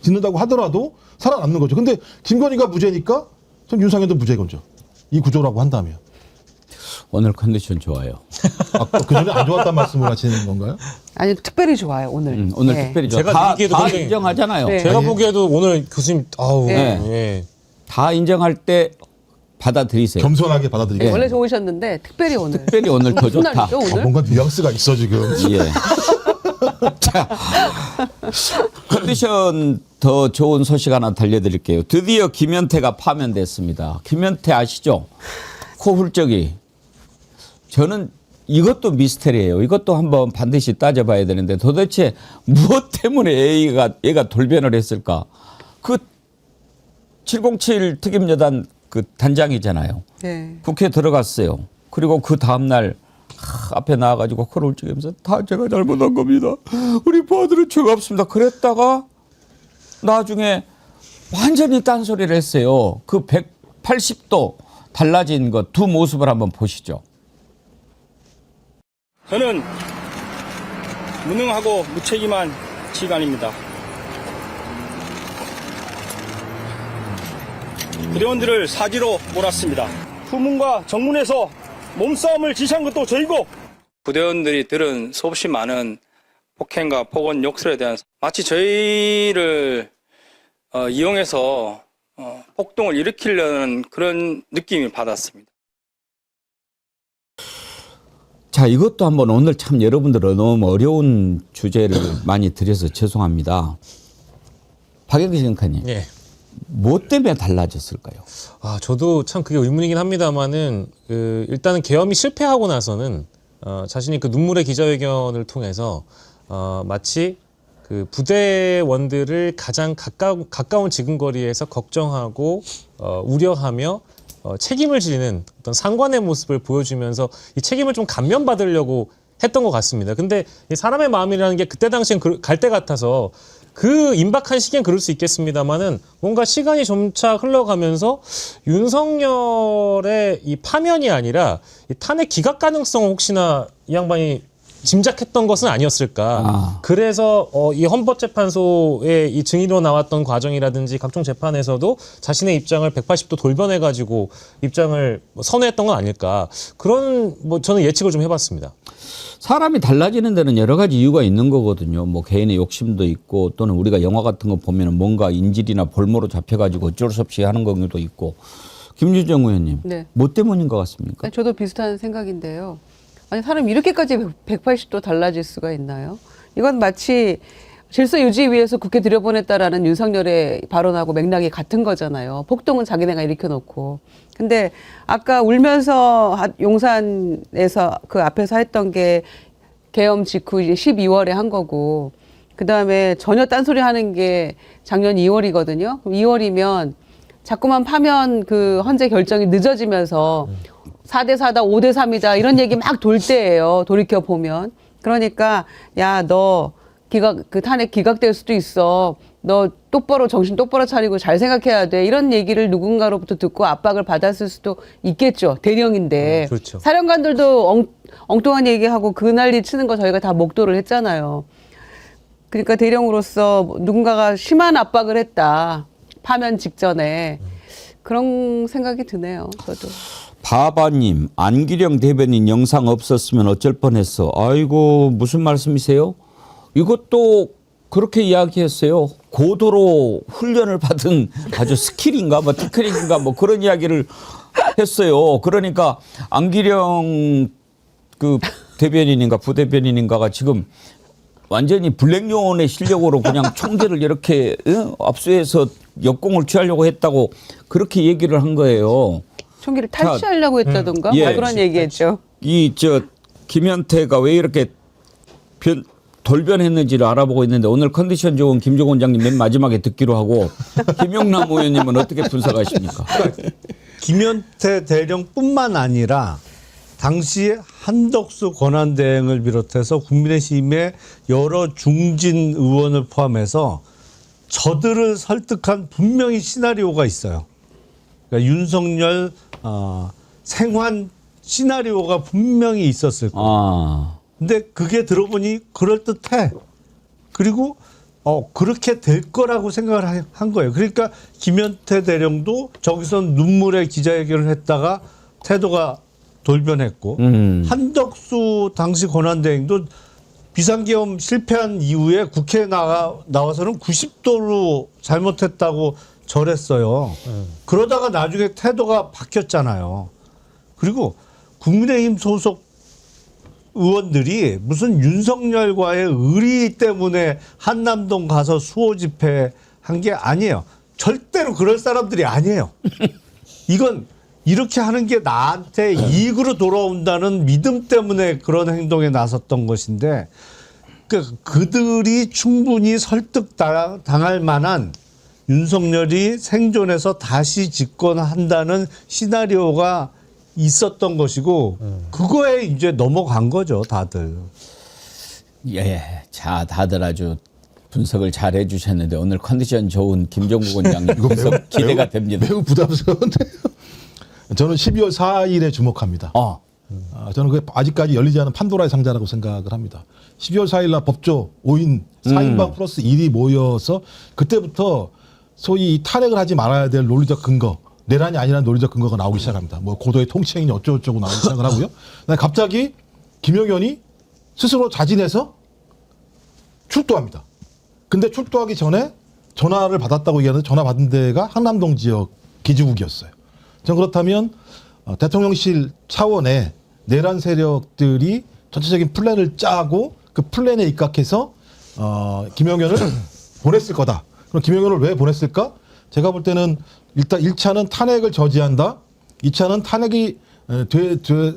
짓는다고 하더라도 살아남는 거죠. 근데 김건희가 무죄니까 전 윤상현도 무죄건죠. 이 구조라고 한다면. 오늘 컨디션 좋아요. 그 전에 안 좋았단 말씀을 하시는 건가요? 아니 특별히 좋아요 오늘. 오늘 네. 특별히 좋아요. 제가 느끼기에도 다 굉장히- 인정하잖아요. 네. 제가 보기에도 오늘 교수님 아우 네. 예. 다 인정할 때 받아들이세요. 겸손하게 받아들이고. 원래 좋으셨는데 특별히 오늘. 특별히 오늘 더 무슨 좋다. 날이죠, 오늘? 뭔가 뉘앙스가 있어 지금. 예. 자, 컨디션 더 좋은 소식 하나 들려드릴게요. 드디어 김현태가 파면됐습니다. 김현태 아시죠? 코 훌쩍이. 저는 이것도 미스터리예요. 이것도 한번 반드시 따져봐야 되는데 도대체 무엇 때문에 얘가 돌변을 했을까? 그 707 특임여단 그 단장이잖아요. 네. 국회에 들어갔어요. 그리고 그 다음날 앞에 나와가지고 코를 훌쩍이면서 다 제가 잘못한 겁니다. 우리 부하들은 죄가 없습니다. 그랬다가 나중에 완전히 딴소리를 했어요. 그 180도 달라진 것 두 모습을 한번 보시죠. 저는 무능하고 무책임한 지휘관입니다. 부대원들을 사지로 몰았습니다. 후문과 정문에서 몸싸움을 지시한 것도 저희고 부대원들이 들은 수없이 많은 폭행과 폭언 욕설에 대한 마치 저희를 이용해서 폭동을 일으키려는 그런 느낌을 받았습니다. 자, 이것도 한번 오늘 참 여러분들 너무 어려운 주제를 많이 드려서 죄송합니다. 박영기 정카님. 예. 뭐 때문에 달라졌을까요? 아, 저도 참 그게 의문이긴 합니다만은 일단은 계엄이 실패하고 나서는 자신이 그 눈물의 기자회견을 통해서 마치 그 부대원들을 가장 가까운 지근거리에서 걱정하고 우려하며 책임을 지는 어떤 상관의 모습을 보여주면서 이 책임을 좀 감면받으려고 했던 것 같습니다. 근데 이 사람의 마음이라는 게 그때 당시엔 갈 때 같아서 그 임박한 시기엔 그럴 수 있겠습니다만은 뭔가 시간이 점차 흘러가면서 윤석열의 이 파면이 아니라 이 탄핵 기각 가능성을 혹시나 이 양반이 짐작했던 것은 아니었을까. 그래서 이 헌법재판소의 이 증인으로 나왔던 과정이라든지 각종 재판에서도 자신의 입장을 180도 돌변해가지고 입장을 선회했던 건 아닐까. 그런 저는 예측을 좀 해봤습니다. 사람이 달라지는 데는 여러 가지 이유가 있는 거거든요. 뭐 개인의 욕심도 있고 또는 우리가 영화 같은 거 보면 뭔가 인질이나 볼모로 잡혀가지고 어쩔 수 없이 하는 경우도 있고. 김유정 의원님, 네. 뭐 때문인 것 같습니까? 저도 비슷한 생각인데요. 아니 사람이 이렇게까지 180도 달라질 수가 있나요? 이건 마치 질서 유지 위해서 국회 들여보냈다라는 윤석열의 발언하고 맥락이 같은 거잖아요. 폭동은 자기네가 일으켜놓고. 근데 아까 울면서 용산에서 그 앞에서 했던 게 계엄 직후 이제 12월에 한 거고, 그 다음에 전혀 딴소리 하는 게 작년 2월이거든요. 2월이면 자꾸만 파면 그 헌재 결정이 늦어지면서 4대4다, 5대3이다 이런 얘기 막 돌 때예요. 돌이켜 보면. 그러니까 야, 너 그 탄핵 기각될 수도 있어. 너 똑바로 정신 똑바로 차리고 잘 생각해야 돼. 이런 얘기를 누군가로부터 듣고 압박을 받았을 수도 있겠죠. 대령인데. 그렇죠. 사령관들도 엉뚱한 얘기하고 그 난리 치는 거 저희가 다 목도를 했잖아요. 그러니까 대령으로서 누군가가 심한 압박을 했다. 파면 직전에. 그런 생각이 드네요. 저도. 바바님, 안기령 대변인 영상 없었으면 어쩔 뻔했어. 아이고, 무슨 말씀이세요? 이것도 그렇게 이야기했어요. 고도로 훈련을 받은 아주 스킬인가 뭐 테크닉인가 뭐 그런 이야기를 했어요. 그러니까 안기령 그 대변인인가 부대변인인가가 지금 완전히 블랙요원의 실력으로 그냥 총대를 이렇게 압수해서 역공을 취하려고 했다고 그렇게 얘기를 한 거예요. 총기를 탈취하려고 했다던가 예. 뭐 그런 얘기했죠. 김현태가 왜 이렇게 돌변했는지를 알아보고 있는데 오늘 컨디션 좋은 김종원 원장님 맨 마지막에 듣기로 하고 김용남 의원님은 어떻게 분석하십니까? 김현태 대령뿐만 아니라 당시에 한덕수 권한대행을 비롯해서 국민의힘의 여러 중진 의원을 포함해서 저들을 설득한 분명히 시나리오가 있어요. 그러니까 윤석열 생환 시나리오가 분명히 있었을 거예요. 근데 그게 들어보니 그럴듯해. 그리고 그렇게 될 거라고 생각을 한 거예요. 그러니까 김현태 대령도 저기서 눈물의 기자회견을 했다가 태도가 돌변했고 한덕수 당시 권한대행도 비상계엄 실패한 이후에 국회에 나와서는 90도로 잘못했다고 절했어요. 그러다가 나중에 태도가 바뀌었잖아요. 그리고 국민의힘 소속 의원들이 무슨 윤석열과의 의리 때문에 한남동 가서 수호 집회 한 게 아니에요. 절대로 그럴 사람들이 아니에요. 이건 이렇게 하는 게 나한테 이익으로 돌아온다는 믿음 때문에 그런 행동에 나섰던 것인데 그들이 충분히 설득당할 만한 윤석열이 생존해서 다시 집권한다는 시나리오가 있었던 것이고 그거에 이제 넘어간 거죠, 다들. 예, 자, 다들 아주 분석을 잘 해주셨는데 오늘 컨디션 좋은 김종국 원장님 분석 기대가 됩니다. 매우 부담스러운데요. 저는 12월 4일에 주목합니다. 저는 그게 아직까지 열리지 않은 판도라의 상자라고 생각을 합니다. 12월 4일 날 법조 5인 4인방 플러스 1이 모여서 그때부터 소위 탄핵을 하지 말아야 될 논리적 근거, 내란이 아니라는 논리적 근거가 나오기 시작합니다. 뭐 고도의 통치행위 어쩌고저쩌고 나오기 시작을 하고요. 갑자기 김영현이 스스로 자진해서 출두합니다. 근데 출두하기 전에 전화를 받았다고 얘기하는데 전화 받은 데가 한남동 지역 기지국이었어요. 전 그렇다면 대통령실 차원의 내란 세력들이 전체적인 플랜을 짜고 그 플랜에 입각해서 김영현을 보냈을 거다. 그럼 김영현을 왜 보냈을까? 제가 볼 때는 일단 1차는 탄핵을 저지한다. 2차는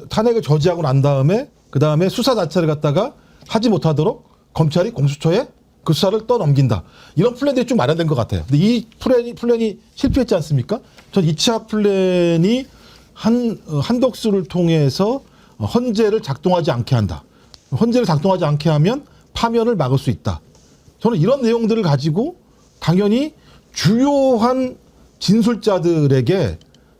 탄핵을 저지하고 난 다음에 그 다음에 수사 자체를 갖다가 하지 못하도록 검찰이 공수처에 그 수사를 떠넘긴다. 이런 플랜들이 좀 마련된 것 같아요. 근데 이 플랜이 실패했지 않습니까? 전 2차 플랜이 한덕수를 통해서 헌재를 작동하지 않게 한다. 헌재를 작동하지 않게 하면 파면을 막을 수 있다. 저는 이런 내용들을 가지고 당연히 주요한 진술자들에게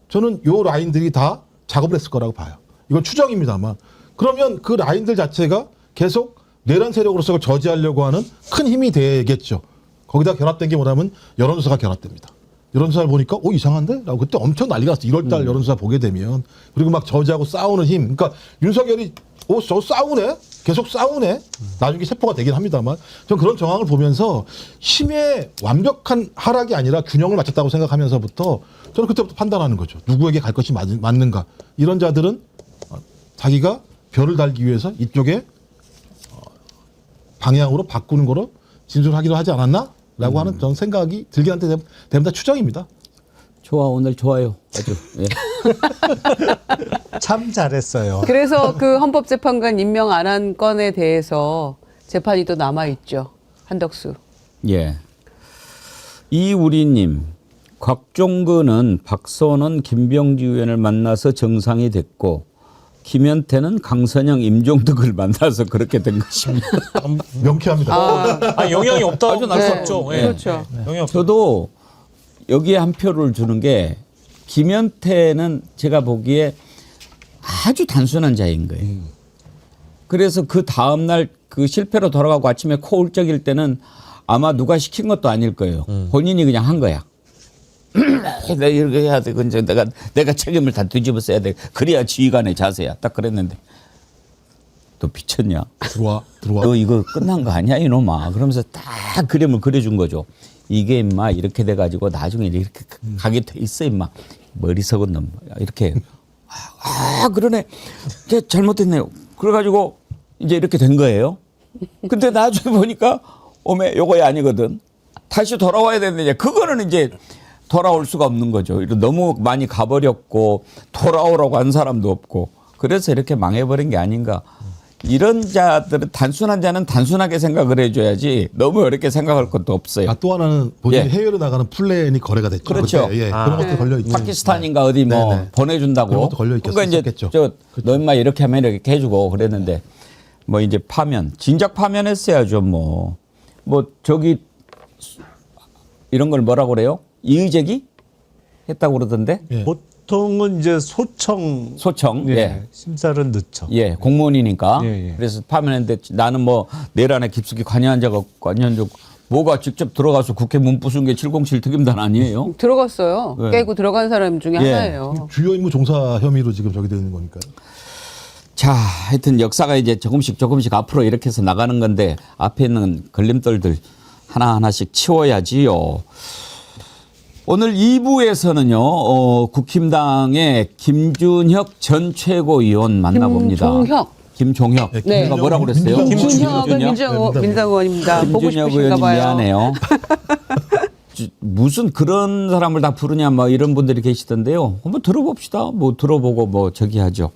저는 요 라인들이 다 작업을 했을 거라고 봐요. 이건 추정입니다만. 그러면 그 라인들 자체가 계속 내란 세력으로서 저지하려고 하는 큰 힘이 되겠죠. 거기다 결합된 게 뭐냐면 여론조사가 결합됩니다. 여론조사를 보니까 이상한데? 라고 그때 엄청 난리가 났어. 1월달 여론조사 보게 되면. 그리고 막 저지하고 싸우는 힘. 그러니까 윤석열이 저 싸우네? 계속 싸우네? 나중에 세포가 되긴 합니다만. 전 그런 정황을 보면서 힘의 완벽한 하락이 아니라 균형을 맞췄다고 생각하면서부터 저는 그때부터 판단하는 거죠. 누구에게 갈 것이 맞는가. 이런 자들은 자기가 별을 달기 위해서 이쪽에 방향으로 바꾸는 거로 진술하기로 하지 않았나? 라고 하는 저는 생각이 들긴 한데 대부분 다 추정입니다. 좋아, 오늘 좋아요. 아주. 예. 참 잘했어요. 그래서 그 헌법재판관 임명 안 한 건에 대해서 재판이 또 남아있죠. 한덕수. 예. 이우리님, 곽종근은 박선원, 김병지 의원을 만나서 정상이 됐고 김현태는 강선영, 임종덕을 만나서 그렇게 된 것입니다. 명쾌합니다. 영향이 없다고 아주 할 수 네. 없죠. 예. 그렇죠. 영향 없죠. 저도 여기에 한 표를 주는 게 김현태는 제가 보기에 아주 단순한 자인 거예요. 그래서 그 다음날 그 실패로 돌아가고 아침에 코 울적일 때는 아마 누가 시킨 것도 아닐 거예요. 본인이 그냥 한 거야. 내가 이렇게 해야 돼. 근데 내가 책임을 다 뒤집어 써야 돼. 그래야 지휘관의 자세야. 딱 그랬는데 너 미쳤냐? 들어와. 너 이거 끝난 거 아니야 이놈아. 그러면서 딱 그림을 그려준 거죠. 이게 임마 이렇게 돼가지고 나중에 이렇게 가게 돼 있어 임마. 머리 썩은 놈 이렇게. 그러네. 이게 잘못됐네요. 그래가지고 이제 이렇게 된 거예요. 근데 나중에 보니까 오메 요거야 아니거든. 다시 돌아와야 되는데 그거는 이제 돌아올 수가 없는 거죠. 너무 많이 가버렸고 돌아오라고 한 사람도 없고 그래서 이렇게 망해버린 게 아닌가. 이런 자들은 단순한 자는 단순하게 생각을 해줘야지 너무 어렵게 생각할 것도 없어요. 또 하나는 본인이 예. 해외로 나가는 플랜이 거래가 됐죠. 그렇죠. 그때. 예. 그런 것도 걸려 있는. 파키스탄인가 어디 뭐 네네. 보내준다고. 그런 것도 걸려 그러니까 이제 있겠죠. 너 인마 이렇게 하면 이렇게 해주고 그랬는데 뭐 이제 파면 진작 파면했어야죠 뭐 저기 이런 걸 뭐라고 그래요? 이의제기 했다고 그러던데. 예. 보통은 이제 소청 예. 심사를 넣죠. 예, 공무원이니까. 예. 그래서 파면했는데 나는 뭐 내란에 깊숙이 관여한 적 뭐가 직접 들어가서 국회 문 부순 게 707 특임단 아니에요? 들어갔어요. 네. 깨고 들어간 사람 중에 예. 하나예요. 주요 임무 종사 혐의로 지금 저기 되는 거니까요. 자, 하여튼 역사가 이제 조금씩 조금씩 앞으로 이렇게 해서 나가는 건데 앞에 있는 걸림돌들 하나하나씩 치워야지요. 오늘 2부에서는요, 국힘당의 김준혁 전 최고위원 만나봅니다. 김종혁. 네. 제가 뭐라고 그랬어요? 김준혁은 민정원입니다. 보고 김준혁 싶으신가 의원님 봐요. 미안해요. 무슨 그런 사람을 다 부르냐 뭐 이런 분들이 계시던데요. 한번 들어봅시다. 뭐 들어보고 뭐 저기 하죠.